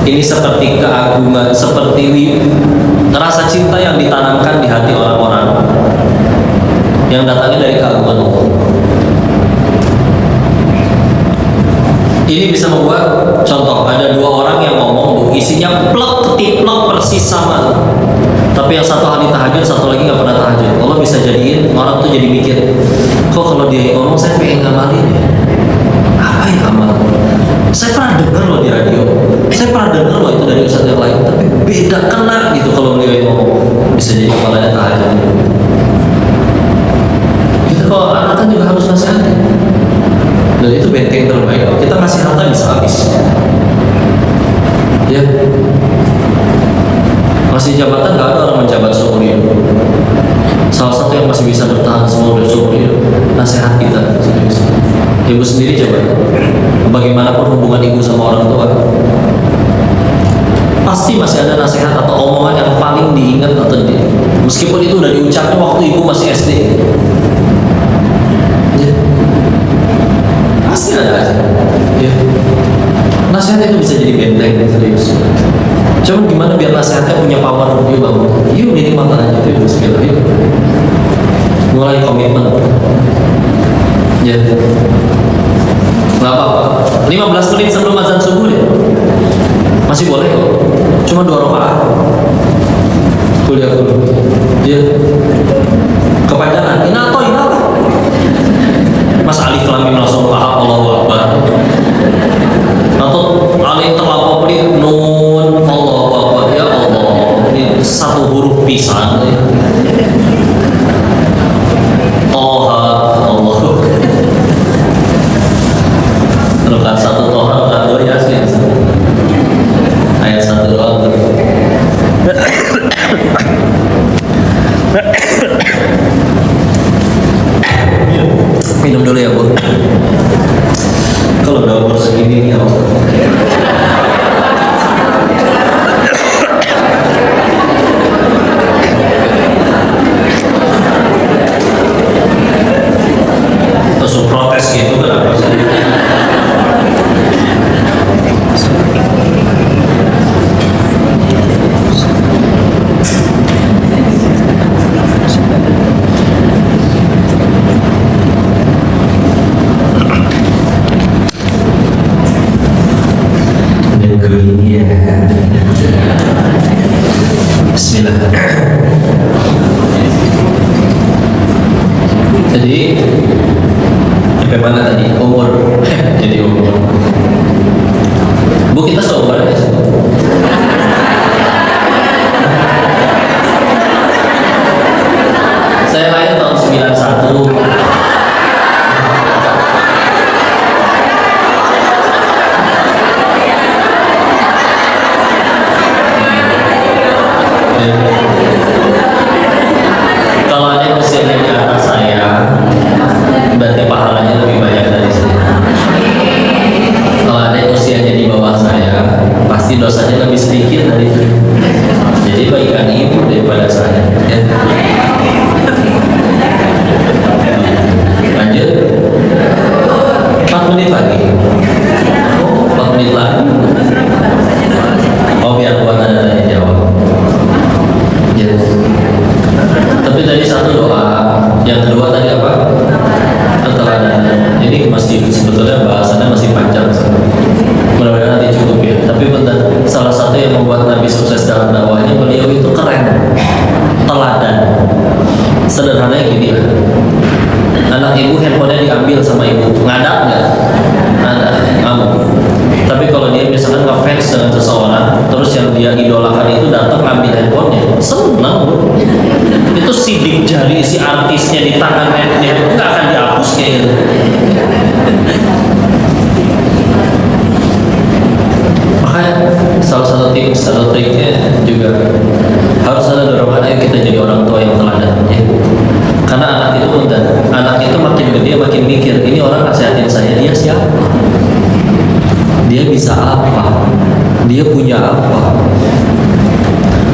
A: Ini seperti keagungan, seperti rasa cinta yang ditanamkan di hati orang-orang yang datangnya dari keagungan Allah. Ini bisa membuat contoh, ada dua orang yang ngomong isinya plek ketiplek persis sama, tapi yang satu ahli tahajud, satu lagi nggak pernah tahajud. Allah bisa jadiin orang tuh jadi mikir, kok kalau dia ngomong saya pengen ngamalin ya, apa ya amal? Saya pernah dengar loh di radio, saya pernah dengar loh itu dari ustadz yang lain, tapi beda kena gitu kalau dia ngomong. Bisa jadi kepalanya tahajud. Kita kalau anak kan juga harus nasihatin, dan itu benteng terbaik. Kita kasih harta bisa habis, ya. Masih jabatan nggak ada orang menjabat seumur hidup. Salah satu yang masih bisa bertahan seumur hidup nasihat kita. Ibu sendiri coba, bagaimanapun hubungan ibu sama orang tua, pasti masih ada nasihat atau omongan yang paling diingat atau meskipun itu udah diucapkan waktu ibu masih SD, ya. Pasti ada aja, ya. Nasihat itu bisa jadi benteng, serius. Cuman gimana biar nasihatnya punya power? Yuk bangun, yuk minimal aja tuh, bismillah, yuk. Mulai komitmen, ya. Nggak apa-apa, 15 menit sebelum azan subuh ya, masih boleh kok. Cuma 2 rakaat. Kuliah dulu, ya. Kepanjangan, inato. Mas alif lam mim langsung paham Allahu Akbar. Atau alif terlampau pelit nun Allahu Akbar, ya Allah. Ini satu huruf pisan. Toha Allah. Rakaat 1 Toha, rakaat 2 Yasin. Ayat 1 doang. Minum dulu ya Bu. Kalau udah umur segini nih terus protes gitu kenapa sih? Bismillah. Jadi sampai mana tadi? Umur. Jadi umur. Bu, kita seumuran ya? Saya lahir tahun 91. Kalau ada usianya di atas saya, berarti pahalanya lebih banyak dari saya. Kalau ada usianya di bawah saya, pasti dosanya lebih sedikit dari saya. Jadi baikkan ibu daripada saya, ya. Lanjut. 4 menit lagi. 4 menit lagi. Oh, biar buat ada tanya jawab. Yes. Tapi tadi satu doa, yang kedua tadi apa? Keteladanan. Ini masih sebetulnya bahasannya masih panjang. Mudah-mudahan nanti cukup ya. Tapi benar, salah satu yang membuat Nabi sukses dalam dakwahnya, beliau itu keren, teladan. Sederhananya gini lah. Anak ibu handphonenya diambil sama ibu, ngadak nggak? Ngadak, ngamuk. Tapi kalau dia misalkan ngefans dengan seseorang, terus yang dia idolakan itu datang ngambil handphonenya, senang bro. Itu sidik jari si artisnya di tangannya, dia nggak akan dihapus kayak gitu. Makanya salah satu tips atau triknya juga harus ada dorongan ayo kita jadi orang tua yang teladan, ya. Karena anak itu pun anak itu makin gede makin mikir, ini orang nasihatin saya, dia siapa? Dia bisa apa? Dia punya apa?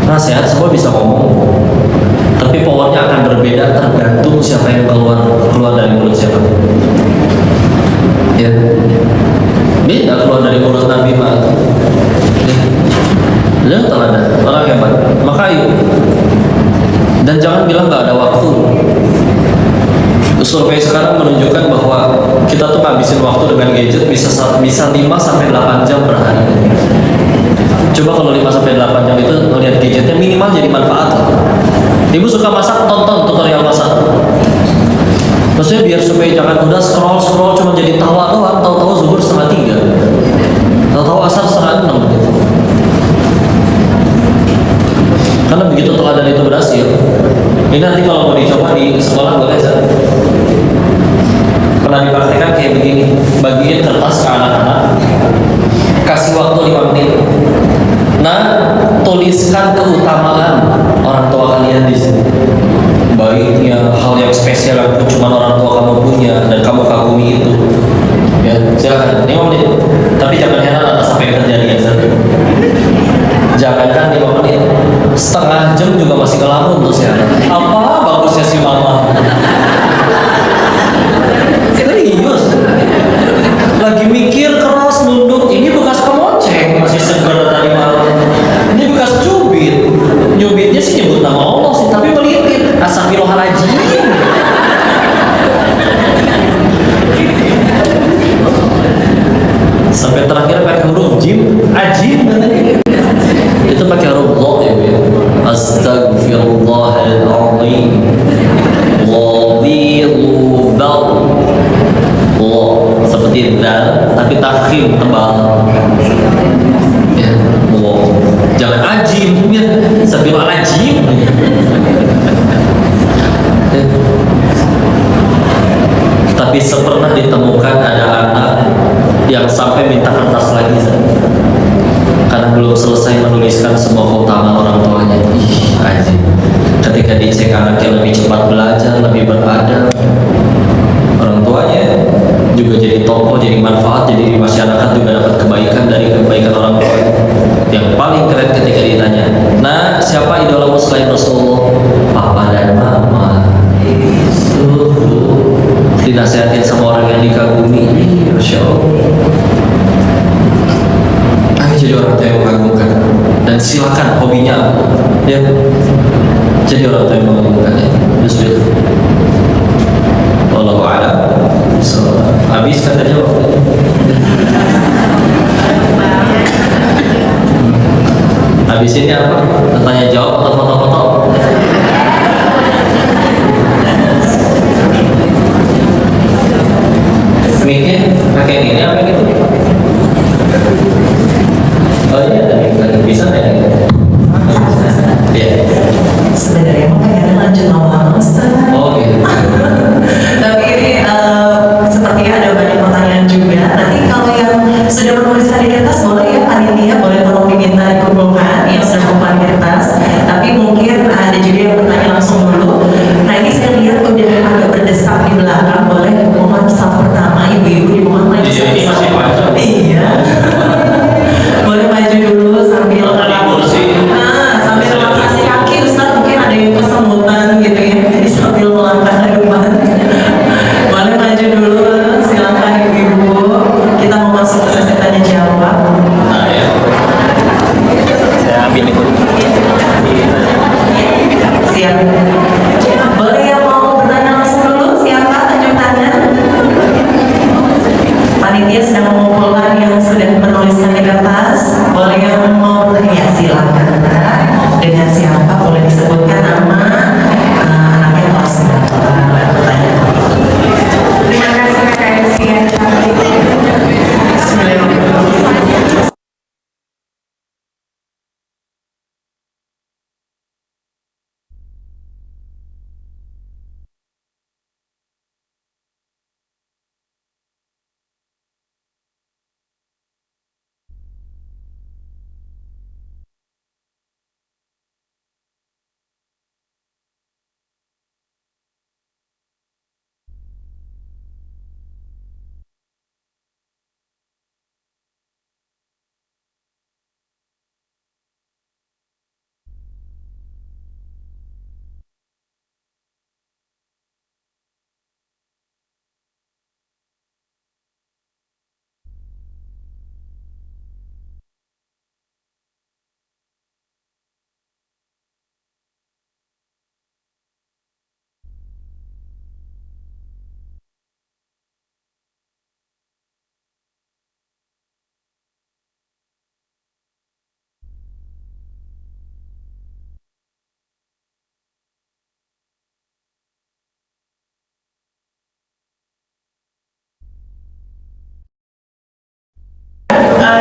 A: Nasihat semua bisa ngomong, tapi power followernya akan berbeda tergantung siapa yang keluar dari mulut siapa. Ya, beda keluar dari mulut Nabi Muhammad. Lihat ada orang hebat, maka ayo. Dan jangan bilang nggak ada waktu. Survei sekarang menunjukkan bahwa kita tuh ngabisin waktu dengan gadget bisa 5-8 jam per hari. Coba kalau 5-8 jam itu melihat gadgetnya minimal jadi manfaat lah. Ibu suka masak, tonton tutorial masak. Maksudnya biar supaya jangan udah scroll cuma jadi tawa doang, tahu-tahu zuhur 2:30, tahu-tahu asar 5:30 gitu. Karena begitu teladan itu berhasil, ini nanti kalau mau dicoba di sekolah boleh saja. Pernah dipraktikkan kayak begini, bagiin kertas ke anak-anak, kasih waktu 5 menit. Nah, tuliskan keutamaan orang tua kalian di sini. Baiknya, hal yang spesial yang cuma orang tua kamu punya dan kamu kagumi itu. Ya, silakan 5 menit. Tapi jangan heran atas apa yang terjadi ya. Jangankan 5 menit, setengah jam juga masih ngelamun tuh sih. Apa bagusnya si mama? Serius, lagi mikir keras nunduk, ini bekas kemoceng masih segar tadi malam. Ini bekas nyubitnya sih nyebut nama Allah sih, tapi melilit. Astagfirullahaladzim. Sampai terakhir pakai huruf jim, ajim katanya. Itu pakai huruf lo ya, Bu. Astagfirullahaladzim. Wadhiru bal. Lo seperti dal tapi tafkhim tebal. Ya, lo. Jangan ajim, ya. Astagfirullahaladzim. Tapi sepernah ditemukan ada anak yang sampai minta kertas lagi karena belum selesai menuliskan semua keutamaan orang tuanya. Ih, anjing. Ketika dicek anaknya lebih cepat belajar, lebih beradab, orang tuanya juga jadi tokoh, jadi manfaat, jadi di masyarakat juga dapat kebaikan dari kebaikan orang tua. Yang paling keren ketika ditanya, nah siapa idolamu selain Rasulullah? Papa dan mama. Dinasihatin sama orang yang dikagumi. Masya Allah. Ayo jadi orang tua yang mengagumkan. Dan silakan hobinya ya, jadi orang tua yang mengagumkan ya. Bismillah. Wallahu a'lam. Habis katanya waktunya. Habis ini apa? Tanya jawab atau foto-foto? Mikir pakai ini apa gitu? Oh iya, bisa ya? Iya.
B: Sebenarnya mau pengen lanjut ngomong Ustaz.
A: Oh gitu.
B: Tapi ini sepertinya ada banyak pertanyaan juga. Nanti kalau yang sudah menuliskan di kertas boleh ya panitia boleh tolong diminta dikumpulkan yang sudah kumpulkan di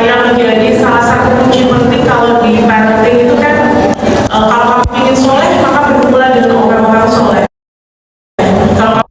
C: yang menjadi salah satu kunci penting kalau di parenting itu kan kalau kamu ingin soleh maka berkumpulan dengan orang-orang soleh. Kalau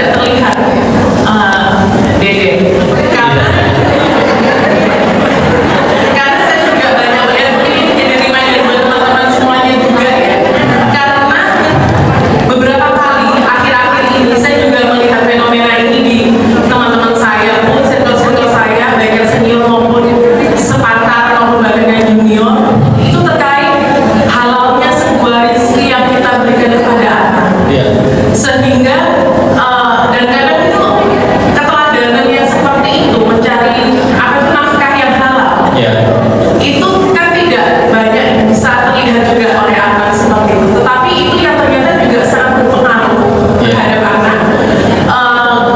C: terlihat Dede karena saya juga banyak lihat mungkin ini jadi reminder buat teman-teman semuanya juga ya, karena beberapa kali akhir-akhir ini saya juga melihat fenomena ini di teman-teman saya pun, circle-circle saya baik yang senior maupun sepantar maupun bahkan yang junior, itu terkait halalnya sebuah rezeki yang kita berikan kepada anak. Sehingga dan kadang itu keteladanan yang seperti itu mencari nafkah yang halal itu kan tidak banyak bisa terlihat juga oleh anak seperti itu, tetapi itu yang ternyata juga sangat berpengaruh terhadap anak.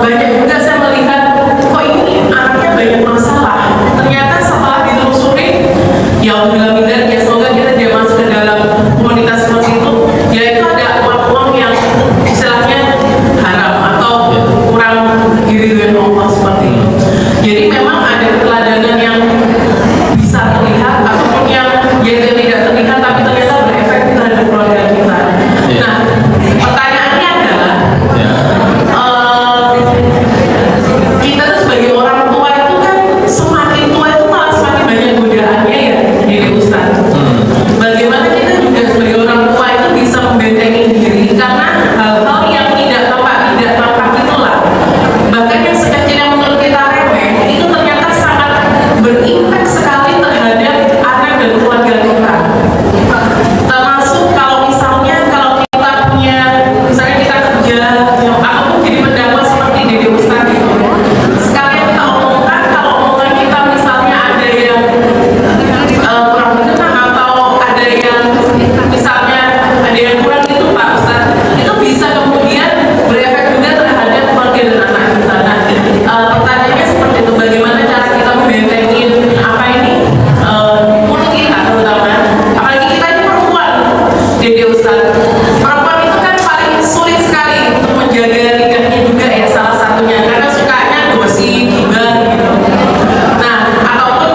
C: Banyak juga saya melihat kok ini anaknya banyak masalah, ternyata setelah ditelusuri ya alhamdulillah ya semoga kita tidak masuk ke dalam komunitas seperti itu, yaitu ada uang-uang yang istilahnya haram atau kurang diridhoi Allah seperti itu. Jadi memang ada keteladanan yang bisa terlihat ataupun yang tidak terlihat tapi ternyata berefek terhadap keluarga kita. Nah, pertanyaannya adalah kita tuh sebagai orang tua itu kan semakin tua itu malah semakin banyak godaannya ya, jadi Ustaz. Bagaimana kita juga sebagai orang tua itu bisa membentengi diri karena hal-hal yang tidak tampak itulah, bahkan yang sekecil yang menurut kita remeh itu ternyata sangat berimpak sekali terhadap anak dan keluarga kita. Termasuk kalau misalnya kita punya, misalnya kita kerja ataupun jadi pendakwah seperti Dede Ustaz gitu, sekalian kita omongkan kalau omongan kita misalnya ada yang kurang berkenan atau ada yang misalnya ada yang kurang gitu Pak Ustaz, itu bisa kemudian berefek juga terhadap keluarga dan anak kita. Nah, pertanyaannya seperti itu, bagaimana cara kita membentengin apa ini mulut kita terutama, apalagi kita ini perempuan, Dede Ustaz. Perempuan itu kan paling sulit sekali untuk menjaga lidahnya juga ya, salah satunya karena sukanya gosip, gibah gitu. Nah, ataupun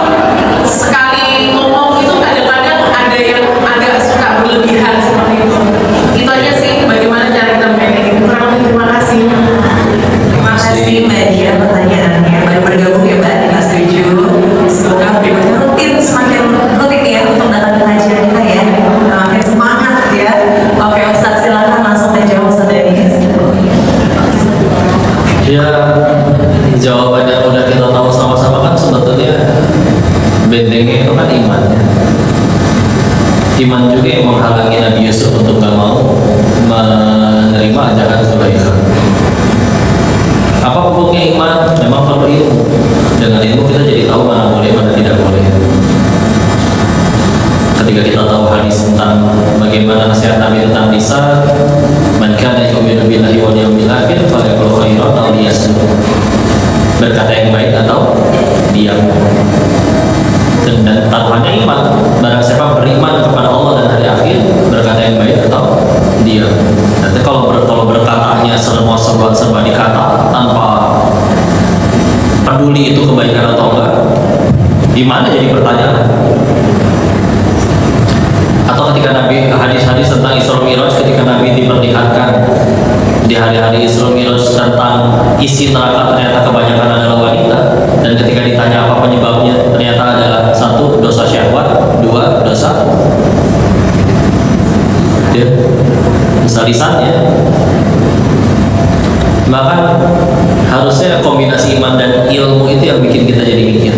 C: sekali ngomong itu kadang-kadang ada yang agak suka berlebihan seperti itu. Itu aja sih bagaimana cara kita membentengin. Kurang lebih terima kasih.
B: Terima kasih Mbak Dia pertanyaannya. Baru bergabung ya Mbak, kita setuju. Semoga berikutnya semakin rutin ya untuk datang ke kajian kita ya. Makin semangat ya. Oke Ustaz, silakan langsung menjawab Ustaz Denis.
A: Ya, jawabannya udah kita tahu sama-sama kan, sebetulnya bentengnya itu kan iman. Iman juga yang menghalangi Nabi Yusuf untuk gak mau menerima ajakan Zulaikha. Apa pokoknya iman? Memang perlu ilmu. Dengan ilmu kita jadi tahu mana boleh, mana tidak boleh. Ketika kita tahu hadis tentang bagaimana nasihat Nabi tentang nisa, man kana yu'minu billahi wal yawmil akhir falyaqul khairan aw liyasmut. Berkata yang baik atau diam. Dan taruhannya iman. Barang siapa beriman kepada Allah dan hari akhir, berkata yang baik atau diam. Nanti kalau berkatanya serba dikata tanpa peduli itu kebaikan atau enggak, gimana jadi pertanyaan? Atau ketika Nabi, hadis-hadis tentang Isra Mi'raj, ketika Nabi diperlihatkan di hari-hari Isra Mi'raj tentang isi neraka ternyata kebanyakan adalah wanita, Dan ketika ditanya apa penyebabnya, ternyata adalah satu, dosa syahwat, dua, dosa ya, dosa lisan ya. Maka harusnya kombinasi iman dan ilmu itu yang bikin kita jadi mikir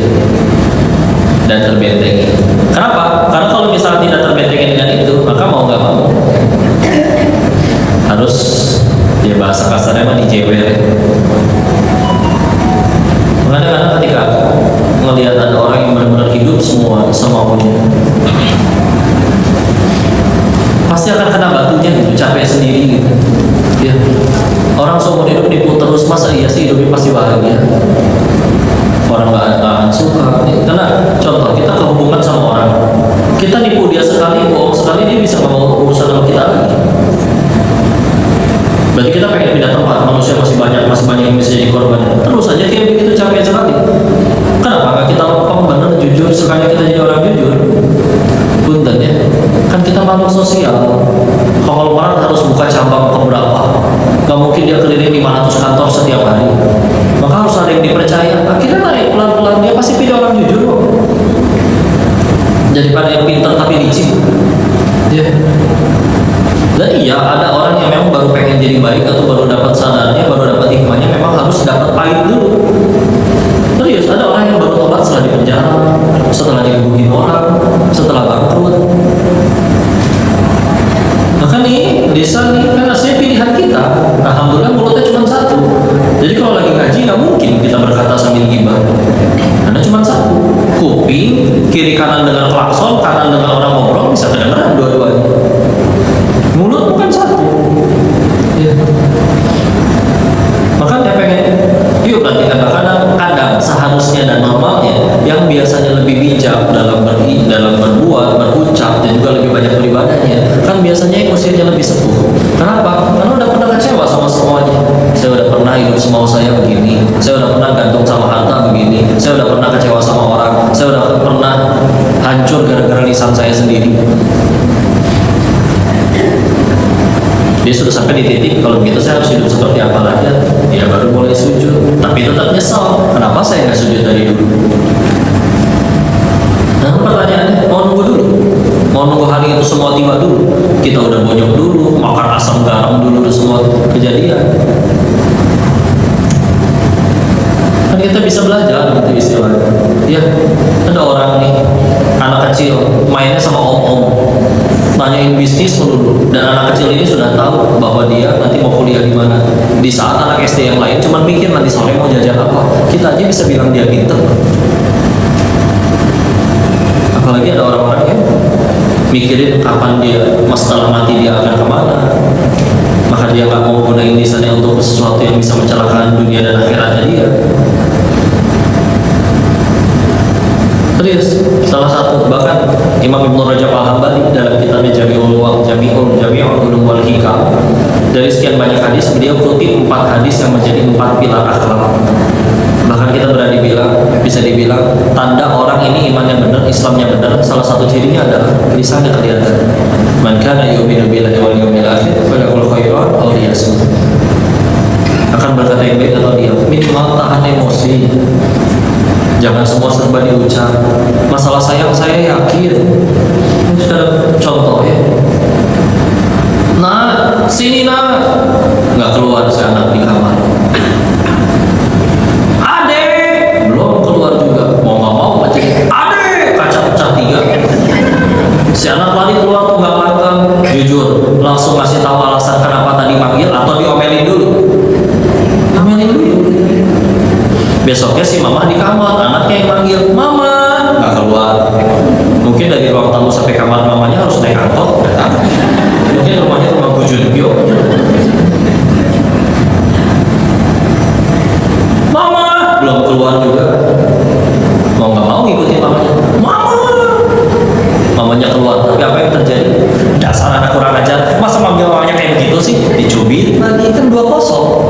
A: dan terbentengi. Kenapa? Karena kalau misalnya tidak terbentengi dengan itu, maka mau nggak mau harus, ya bahasa kasarnya mah dijewer. Makanya kadang ketika melihat ada orang yang benar-benar hidup semua semaunya, pasti akan kena batunya gitu, capek sendiri gitu. Ya, orang seumur hidup nipu terus, masa iya sih hidupnya pasti bahagia? Orang nggak akan suka. Karena contoh, kita kehubungan sama orang, kita nipu dia sekali, bohong sekali, dia bisa mau urusan sama kita lagi. Berarti kita pengen pindah tempat, manusia masih banyak yang bisa jadi korban. Terus aja kayak begitu, capek sekali. Kenapa nggak kita lempeng bener, jujur, sekali kita jadi orang jujur? Punten ya, kan kita makhluk sosial. Kalau orang harus buka cabang keberapa, nggak mungkin dia keliling 500 kantor setiap hari. Maka harus ada yang dipercaya. Akhirnya naik pelan-pelan, dia pasti pilih orang jujur kok. Daripada yang pintar tapi licik. Ya. Dan iya, ada orang yang memang baru pengen jadi baik atau baru dapat sadarnya, baru dapat hikmahnya, memang harus dapat pahit dulu. Serius, ada orang yang baru tobat setelah di penjara, setelah digebukin orang, setelah bangkrut. Maka nih, desa nih, kan aslinya pilihan kita. Alhamdulillah mulutnya cuma satu. Jadi kalau lagi ngaji, nggak mungkin kita berkata sambil gibah. Karena cuma satu. Kuping, kiri kanan dengan klakson, kanan dengan orang ngobrol, bisa kedengeran dua-duanya. Mulut bukan satu ya. Maka dia pengen, yuk berarti kadang seharusnya dan normalnya yang biasanya lebih bijak dalam berbuat, berucap, dan juga lebih banyak beribadahnya, kan biasanya yang usianya lebih sepuh. Kenapa? Karena udah pernah kecewa sama semuanya. Saya udah pernah hidup semau saya begini, saya udah pernah gantung sama harta begini, saya udah pernah kecewa sama orang, saya udah pernah hancur gara-gara lisan saya sendiri. Dia sudah sampai di titik, kalau begitu saya harus hidup seperti apa lagi? Dia baru mulai sujud, tapi tetap nyesal. Kenapa saya nggak sujud dari dulu? Nah, pertanyaannya, mau nunggu dulu? Mau nunggu hari itu semua tiba dulu? Kita udah bonyok dulu, makan asam garam dulu, semua kejadian. Kan kita bisa belajar, gitu istilahnya. Ya, ada orang nih, anak kecil, mainnya sama om-om. Tanyain bisnis dulu, dan anak kecil ini sudah tahu bahwa dia nanti mau kuliah di mana. Di saat anak SD yang lain cuma mikir nanti sore mau jajan apa, kita aja bisa bilang dia pinter. Apalagi ada orang-orang yang mikirin kapan dia, setelah mati dia akan kemana. Maka dia nggak mau gunain lisannya untuk sesuatu yang bisa mencelakakan dunia dan akhiratnya dia. Serius, salah satu bahkan Imam Ibnu Rajab Al-Hambali dalam kitabnya Jami'ul Ulum wal Hikam, dari sekian banyak hadis beliau kutip 4 hadis yang menjadi 4 pilar akhlak. Bahkan kita bisa dibilang tanda orang ini imannya benar, Islamnya benar, salah satu cirinya adalah lisannya kelihatan. Man kana yu'minu billahi wal yawmil akhir falyaqul khairan aw liyasmut. Akan berkata yang baik atau diam, minimal tahan emosi. Jangan semua serba diucap. Masalah sayang saya yakin. Ini ada contoh ya. Nah, sini nak. Nggak keluar si anak di kamar. Adek, belum keluar juga. Mau nggak mau aja. Adek, kaca pecah 3. Si anak lari keluar tuh nggak makan. Jujur, langsung kasih tahu alasan kenapa tadi panggil atau diomelin dulu. Omelin dulu. Besoknya si mama di kamar, anaknya yang manggil, mama, nggak keluar. Mungkin dari ruang tamu sampai kamar mamanya harus naik angkot, mungkin rumahnya rumah Gujunpyo. Mama, belum keluar juga. Mau nggak mau ngikutin mamanya. Mama, mamanya keluar. Tapi apa yang terjadi? Dasar anak kurang ajar. Masa manggil mamanya kayak begitu sih? Dicubit lagi, kan 2-0.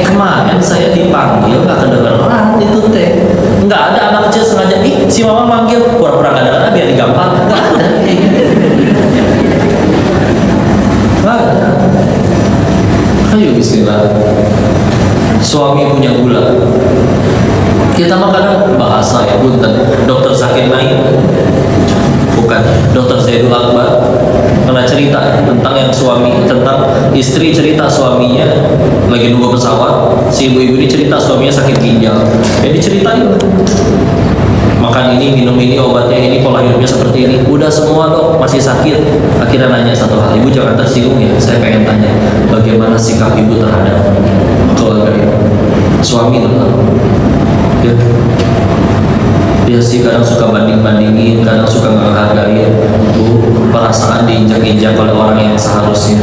A: Kemarin saya dipanggil nggak kedengeran itu teh, nggak ada anak kecil sengaja si mama manggil pura-pura nggak dengeran biar digampar, nggak ada. Nggak ada. Ayo bismillah. suami punya gula. Kita mah kadang bahasa ya, punten. Dokter Zakir Naik, bukan Dokter Zaidul Akbar, pernah cerita tentang yang suami, tentang istri cerita suaminya lagi nunggu pesawat, si ibu-ibu ini cerita suaminya sakit ginjal, jadi ceritain makan ini, minum ini, obatnya ini, pola hidupnya seperti ini, udah semua dok, masih sakit. Akhirnya nanya satu hal, ibu jangan tersinggung ya, saya pengen tanya bagaimana sikap ibu terhadap keluarga ibu, suami terutama ya. Dia sih kadang suka banding-bandingin, kadang suka nggak menghargai. Bu, perasaan diinjak-injak oleh orang yang seharusnya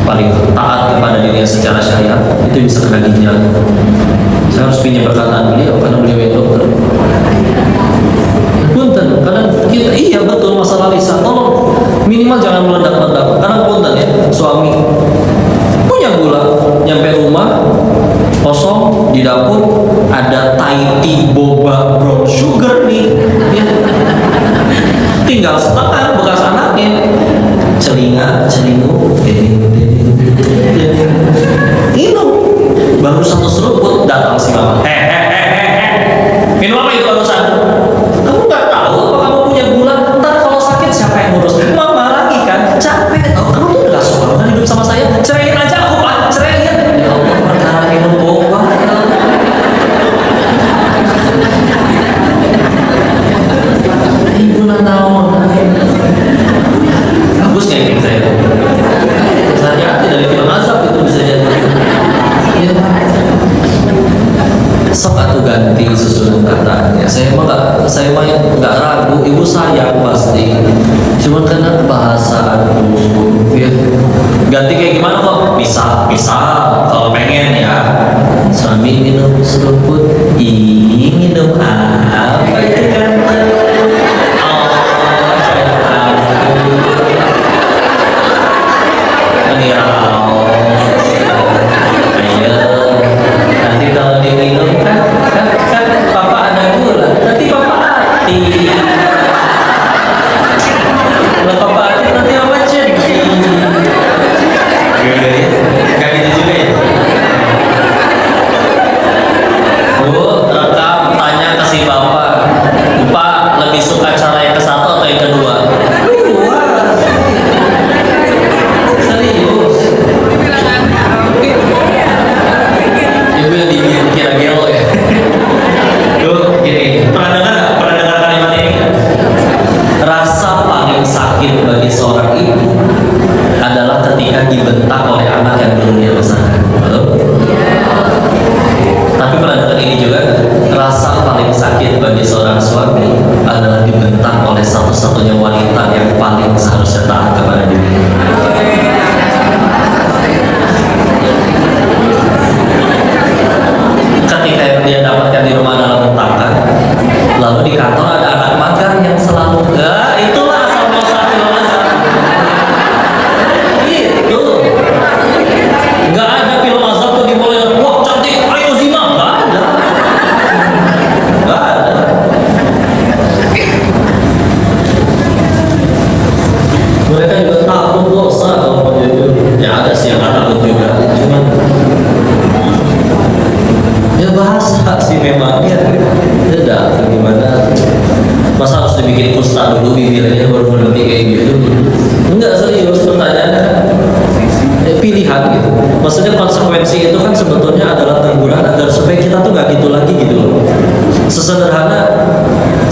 A: paling taat kepada dirinya secara syariat, itu bisa kena ginjal. Saya harus pinjam perkataan beliau karena beliau yang dokter. Punten, kadang kita iya betul masalah lisan, tolong minimal jangan meledak-ledak. Kadang punten ya, suami punya gula, nyampe rumah kosong di dapur ada Thai tea boba brown sugar nih ya. Tinggal setengah bekas anaknya celingu minum baru satu seruput datang si mama minum apa itu barusan? Kamu nggak tahu apa kamu punya gula, ntar kalau sakit siapa yang ngurus? Mama lagi kan capek tau, kamu tuh udah gak suka kan hidup sama saya, ceraiin aja aku pak, ceraiin. Ya Allah, perkara minum boba ibu nggak tahu bagus nggak saya hati dari film azab itu bisa jadi ya. Sok atuh ganti susunan katanya. Saya mah nggak ragu, ibu sayang pasti. Cuman karena bahasa aduh, ya. Ganti kayak gimana kok? Bisa kalau pengen ya. Suami minum seruput, minum apa itu kan?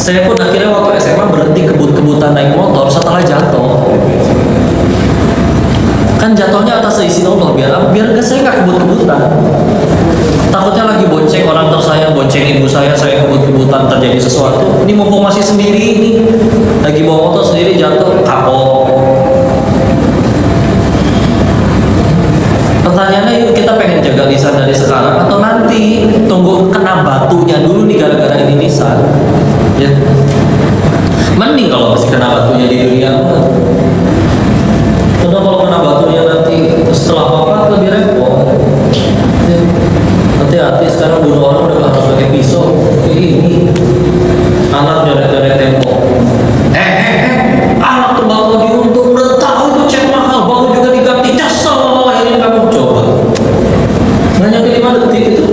A: Saya pun akhirnya waktu SMA berhenti kebut-kebutan naik motor setelah jatuh. Kan jatuhnya atas izin Allah, biar saya nggak kebut-kebutan. Takutnya lagi bonceng orang tersayang, bonceng ibu saya kebut-kebutan terjadi sesuatu. Ini mumpung masih sendiri ini, lagi bawa motor sendiri jatuh kapok. Pertanyaannya yuk kita pengen jaga lisan dari sekarang atau nanti tunggu kena batunya dulu nih gara-gara ini lisan. Ya. Mending kalau masih kena batunya di dunia. Karena kalau kena batunya nanti setelah wafat lebih repot. Ya. Hati-hati sekarang bunuh orang udah harus pakai pisau. Ini anak nyoret-nyoret tembok. Anak tuh bakal diuntung, udah tahu itu cek mahal, baru juga diganti nyesel ini kamu coba. Nggak nyampe 5 detik itu.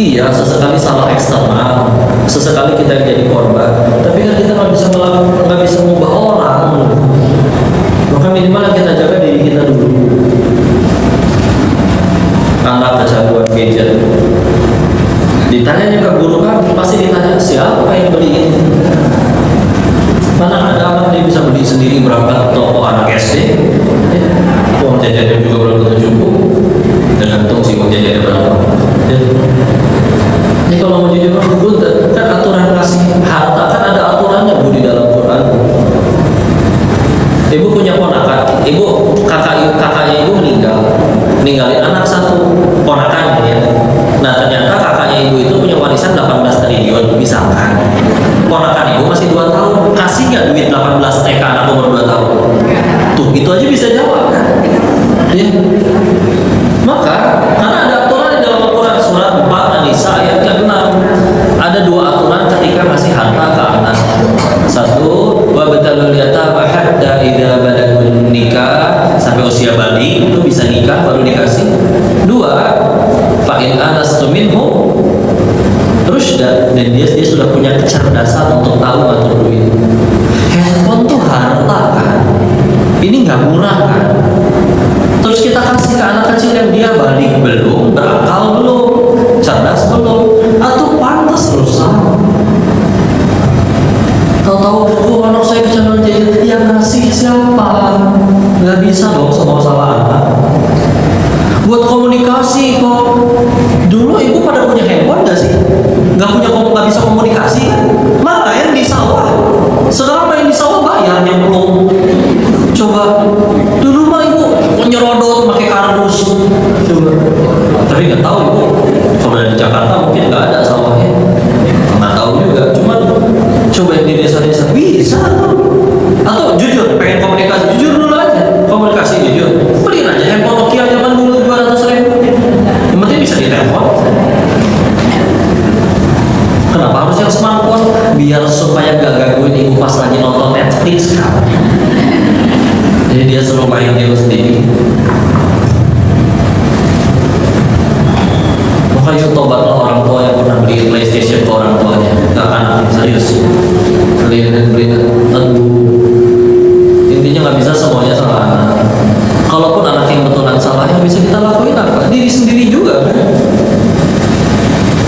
A: Iya, sesekali salah eksternal, sesekali kita yang jadi korban. Tapi kan kita nggak bisa mengubah orang. Maka minimal kita jaga diri kita dulu. Anak kecanduan gadget, ditanya ke guru kan pasti ditanya siapa yang beli ini. Mana ada anak dia bisa beli sendiri berangkat toko anak SD, uang jajannya juga belum tentu cukup. Tergantung sih uang jajannya berapa. Ini kalau mau jujur Bu, kan aturan kasih harta kan ada aturannya Bu di dalam Quran. Ibu punya ponakan, kakaknya ibu ninggalin anak satu, ponakannya ya. Nah ternyata kakaknya ibu itu punya warisan 18 triliun misalkan. Ponakan ibu masih 2 tahun, kasih nggak duit 18 TK anak umur 2 tahun? Tuh itu aja bisa jawab kan? Ya. Maka karena ada aturan di dalam Al-Quran surat 4 An-Nisa ayat ke-6, ada 2 aturan ketika masih harta ke anak. Satu, wabtalul yatama hatta idza balagun nikah, sampai usia balik itu bisa nikah baru dikasih. 2, fa in anastum minhum rusyda, dan dia sudah punya kecerdasan untuk tahu ngatur duit. Handphone tuh harta kan, ini nggak murah kan. Terus kita kasih ke anak kecil yang dia balik belum, berakal belum, cerdas belum, atau pantas rusak. Tahu-tahu anak saya kecanduan gadget, yang ngasih siapa? Nggak bisa dong semua salah anak. Buat komunikasi kok. Dulu ibu pada punya handphone nggak sih? Nggak bisa komunikasi kan? Malah yang di sawah. Sekarang main di sawah bayar nyemplung. Coba dulu mah ibu nyerodot pakai kardus. Coba. Tapi nggak tahu ibu. Kalau di Jakarta mungkin nggak ada sawahnya. Nggak tahu juga. Cuman coba yang di desa-desa bisa tuh. Atau jujur pengen komunikasi, jujur dulu aja. Komunikasi jujur. Beliin aja handphone Nokia zaman dulu 200.000. Yang penting bisa ditelepon. Kenapa harus yang smartphone? Biar supaya gak gangguin ibu pas lagi nonton Netflix kan. Jadi dia suruh main game sendiri. Maka yuk tobatlah orang tua yang pernah beli PlayStation ke orang tuanya. Gak anak, serius. Beliin. Aduh. Intinya nggak bisa semuanya salah anak. Kalaupun anak yang betulan salah, yang bisa kita lakuin apa? Diri sendiri juga kan.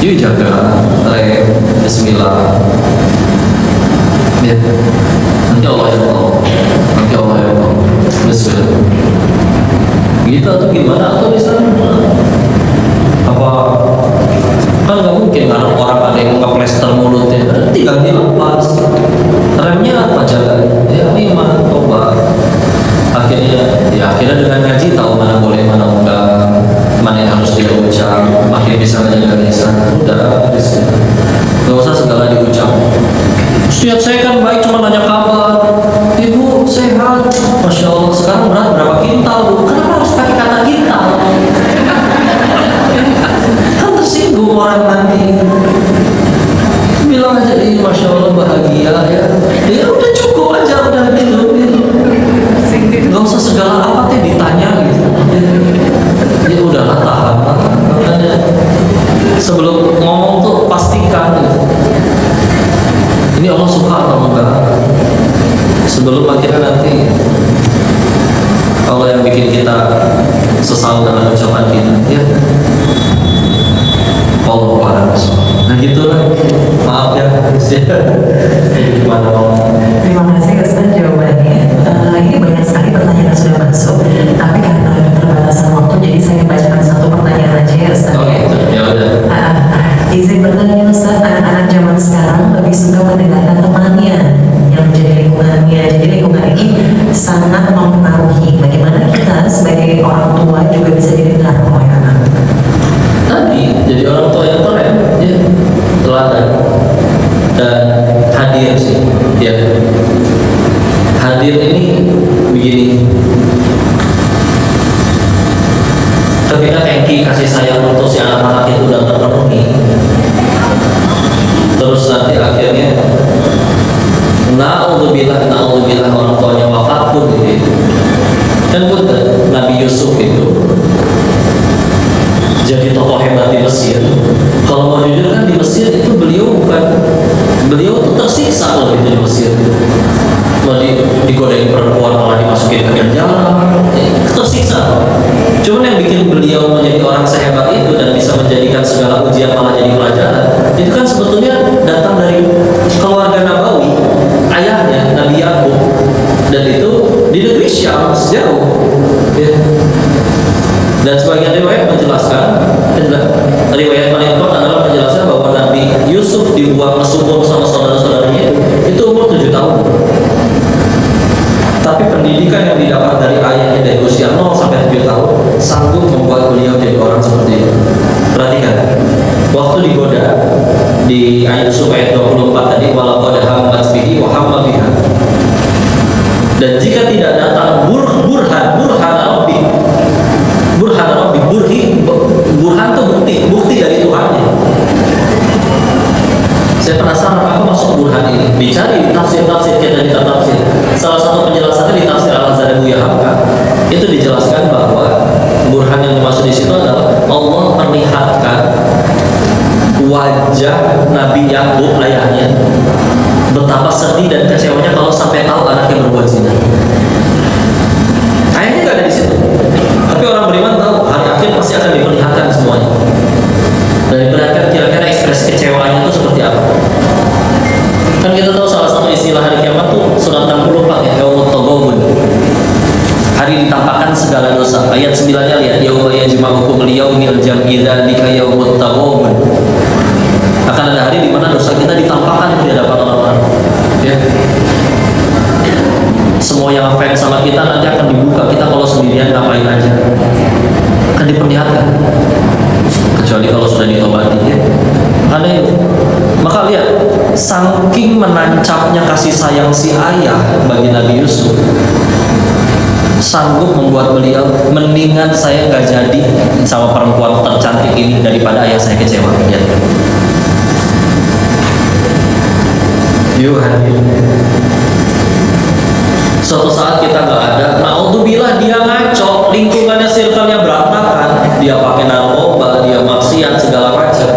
A: Yuk jaga, bismillah. Ya. Nanti Allah yang tahu. Bismillah. Gitu atau gimana? Atau bisa apa? Kan nggak mungkin kan orang ada yang ngeplester mulutnya, tinggal dilepas. Remnya apa jalan? Ya iman, tobat. Akhirnya dengan ngaji tahu mana boleh mana enggak, mana yang harus diucap, makin bisa menjaga lisan. Udah, nggak usah segala diucap. Ustaz saya kan baik, cuma nanya kabar. Ibu sehat, masya Allah. Sekarang berat berapa kintal bu? Kenapa harus pakai kata kintal? Kan tersinggung orang nanti. Bilang aja masya Allah bahagia ya. Ya udah cukup aja, udah gitu. Gak usah segala apa teh ditanya gitu. Ya udahlah tahan lah. Makanya sebelum ngomong tuh pastikan gitu. Ini Allah suka atau enggak? Sebelum akhirnya nanti Allah yang bikin kita sesal dengan ucapan kita. Ya. Allah. Nah gitulah. Maaf ya. Gimana mau?
B: Terima kasih Ustaz jawabannya. Ini banyak sekali pertanyaan yang sudah masuk, tapi karena ada keterbatasan waktu, jadi saya bacakan satu pertanyaan aja ya Ustaz.
A: Oh gitu, ya udah.
B: Izin bertanya Ustaz, anak-anak zaman sekarang lebih suka mendengarkan temannya yang menjadi lingkungannya. Jadi lingkungan ini sangat mempengaruhi. Bagaimana kita sebagai orang tua juga bisa didengar oleh anak?
A: Tadi jadi orang tua yang keren, ya teladan dan hadir sih, ya. Hadir ini begini. Ketika tangki kasih sayang untuk si anak-anak itu udah terpenuhi, terus nanti akhirnya naudzubillah orang tuanya wafat pun gitu. Dan pun Nabi Yusuf itu jadi tokoh hebat di Mesir. Kalau mau jujur kan di Mesir itu beliau tuh tersiksa kalau itu di Mesir. Mau digodain perempuan malah dimasukin ke penjara, tersiksa. Cuman yang bikin beliau menjadi orang sehebat itu dan bisa menjadikan segala ujian malah jadi pelajaran, itu kan sebetulnya datang dari keluarga Nabawi, ayahnya Nabi Yakub, dan itu di negeri Syam sejauh. Ya. Dan sebagian riwayat menjelaskan, riwayat paling kuat adalah menjelaskan bahwa Nabi Yusuf dibuat mesum sama saudara-saudaranya itu umur 7 tahun. Tapi pendidikan yang didapat dari ayahnya dari usia 0 sampai 7 tahun sanggup membuat beliau jadi orang seperti itu. Perhatikan, waktu digoda di ayat Yusuf ayat 24 tadi, walaqad hammat bihi wa hamma biha. Dan jika tidak datang burhan Rabbi, burhan itu bukti dari Tuhannya. Saya penasaran apa maksud burhan ini. Dicari di tafsir-tafsir kita di tafsir. Salah satu penjelasannya di tafsir Al-Azhar Buya Hamka itu dijelaskan bahwa burhan yang dimaksud di situ adalah Allah perlihatkan wajah Nabi Yakub ayahnya betapa sedih dan kecewanya kalau sampai tahu anaknya berbuat zina. Ayahnya nggak ada di situ, tapi orang beriman tahu hari akhir pasti akan diperlihatkan semuanya. Dan diperlihatkan kira-kira ekspresi kecewaannya itu seperti apa. Kan kita tahu salah satu istilah hari kiamat tuh surat 64 ya, yaumut taghabun. Hari ditampakkan segala dosa. Ayat 9-nya lihat, yauma yajma'ukum liyaumil jam'i dzalika yaumut taghabun. Akan ada hari di mana dosa kita ditampakkan di hadapan orang-orang. Ya. Semua yang fans sama kita nanti akan dibuka, kita kalau sendirian ngapain aja akan diperlihatkan, kecuali kalau sudah ditobati ya. Ada itu. Maka lihat, saking menancapnya kasih sayang si ayah bagi Nabi Yusuf, sanggup membuat beliau mendingan saya nggak jadi sama perempuan tercantik ini daripada ayah saya kecewa. Ya. Yuk hadirin. Suatu saat kita nggak ada, naudzubillah dia ngaco, lingkungannya circle-nya berantakan, dia pakai narkoba, dia maksiat segala macam.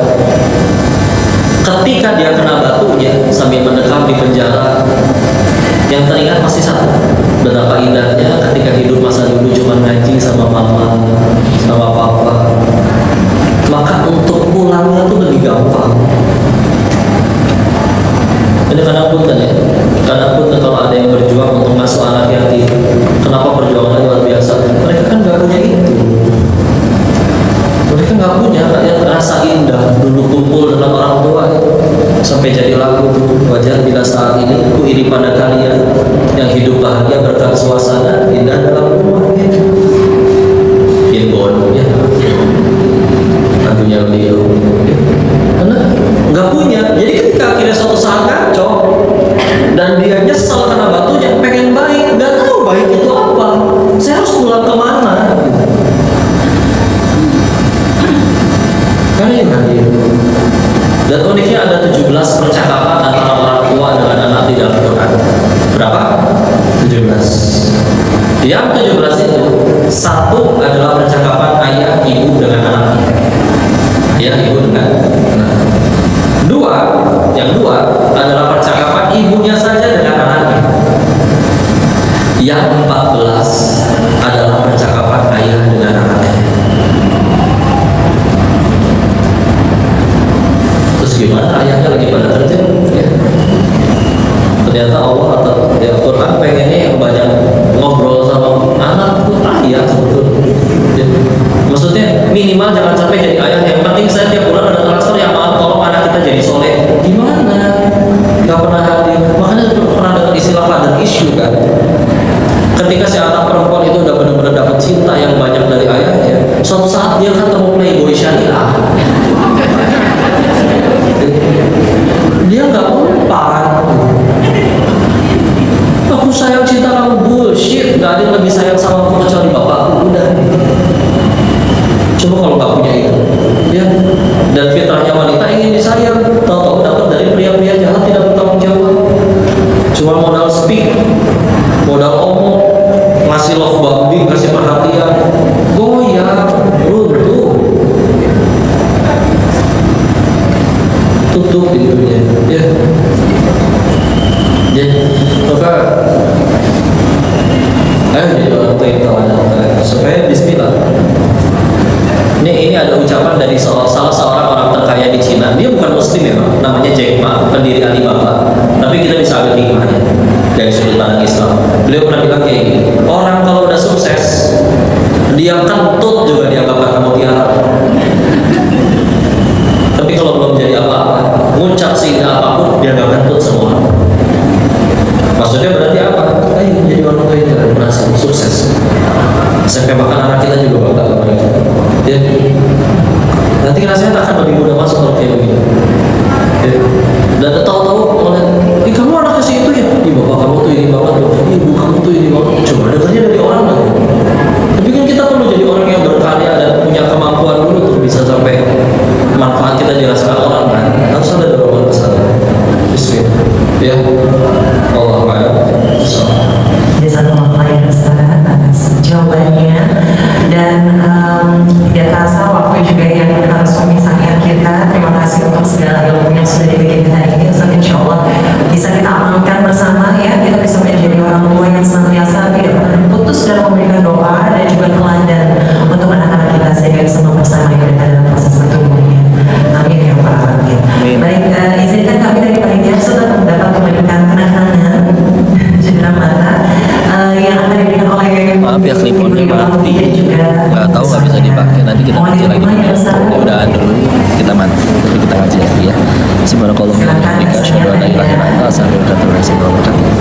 A: Ketika dia kena batunya sambil mendekam di penjara, yang teringat pasti satu, betapa indahnya ketika hidup masa dulu cuma ngaji sama mama, sama papa. Maka untuk pulangnya tuh lebih gampang. Ini kadang pun ya, kadang pun kalau ada yang berjuang untuk masuk anak yatim, kenapa perjuangannya luar biasa? Mereka kan nggak punya itu, mereka nggak punya yang rasa indah dulu kumpul dengan orang tua sampai jadi lagu wajar bila saat ini ku iri pada kalian yang hidup bahagia berkat suasana indah dalam rumah inbon ya lagunya beliau karena nggak punya. Jadi ketika akhirnya suatu saat ngaco dan dia nyesel karena batunya, pengen baik, nggak tahu baik itu apa, saya harus pulang kemana kan yang hadir. Dan uniknya ada 17 percakapan antara orang tua dengan anak di dalam Quran. Berapa? 17. Yang 17 itu satu adalah percakapan ayah ibu dengan anaknya, ya ibu dengan anak. Yang dua adalah percakapan ibunya saja dengan anaknya. Yang 14 adalah percakapan ayah dengan anaknya. Terus gimana ayahnya lagi pada kerja? Ya. Ternyata Allah atau ya Quran pengennya yang banyak ngobrol sama anak tuh ayah sebetulnya. Ya. Maksudnya minimal jangan sampai jadi ayah. Yang penting saya tiap bulan ada transfer yang tolong anak kita jadi soleh. Gimana? Gak pernah hadir. Makanya pernah dengar istilah father issue kan. Ketika si anak perempuan itu udah benar-benar dapat cinta yang banyak dari ayahnya, suatu saat dia ketemu playboy syariah, dia nggak mempan. Aku sayang cinta kamu, bullshit. Gak ada yang lebih sayang sama aku kecuali bapakku. Udah. Coba kalau nggak punya itu, ya. Dan fitrahnya wanita ingin disayang, tahu-tahu dapat dari pria-pria jahat tidak bertanggung jawab. Cuma modal speak, modal omong, ngasih love bombing, ngasih perhatian, goyang, runtuh. salah seorang orang terkaya di Cina. Dia bukan Muslim memang, namanya Jack Ma, pendiri Alibaba. Tapi kita bisa ambil hikmahnya dari sudut pandang Islam. Beliau pernah bilang kayak gini, orang kalau udah sukses, dia kentut juga dianggap anak mutiara. Tapi kalau belum jadi apa-apa, ngucap sehingga apapun dia gak kentut semua. Maksudnya berarti apa? Ayo jadi orang tua itu berhasil sukses. Sampai bahkan anak kita juga bangga sama kita. Ya. Nanti rasanya akan lebih mudah masuk kalau kayak begini. Ya. Dan tahu-tahu ngeliat, kamu anaknya si itu ya? Bapak kamu tuh ini bapak tuh, ibu kamu tuh ini bapak. Coba dengarnya dari orang lain. Tapi kan kita perlu jadi orang yang berkarya dan punya kemampuan dulu untuk bisa sampai manfaat kita dirasakan orang kan. Harus ada dorongan ke sana. Bismillah. Ya. Allah
B: Jazakallah khairan Ustaz atas jawabannya, dan tidak terasa waktu juga yang harus memisahkan kita. Terima kasih untuk segala ilmu yang sudah diberikan hari ini Ustaz. Insya Allah bisa kita amalkan bersama ya, kita bisa menjadi orang tua yang senantiasa tidak pernah putus dalam memberikan doa dan juga teladan untuk anak-anak kita sehingga bisa mempersamai mereka dalam proses bertumbuhnya. Amin ya rabbal alamin. Baik, izinkan kami dari panitia sudah dapat memberikan kenang-kenangan cendera mata yang akan diberikan oleh
A: maaf ya, kliponnya mati, nggak tahu nggak bisa dipakai. Nanti kita ngaji lagi dulu, udahan dulu, kita mati, tapi kita ngaji lagi ya. Subhanallah, wa bihamdika, asyhadu an la ilaha illa anta, astaghfiruka wa atubu ilaik.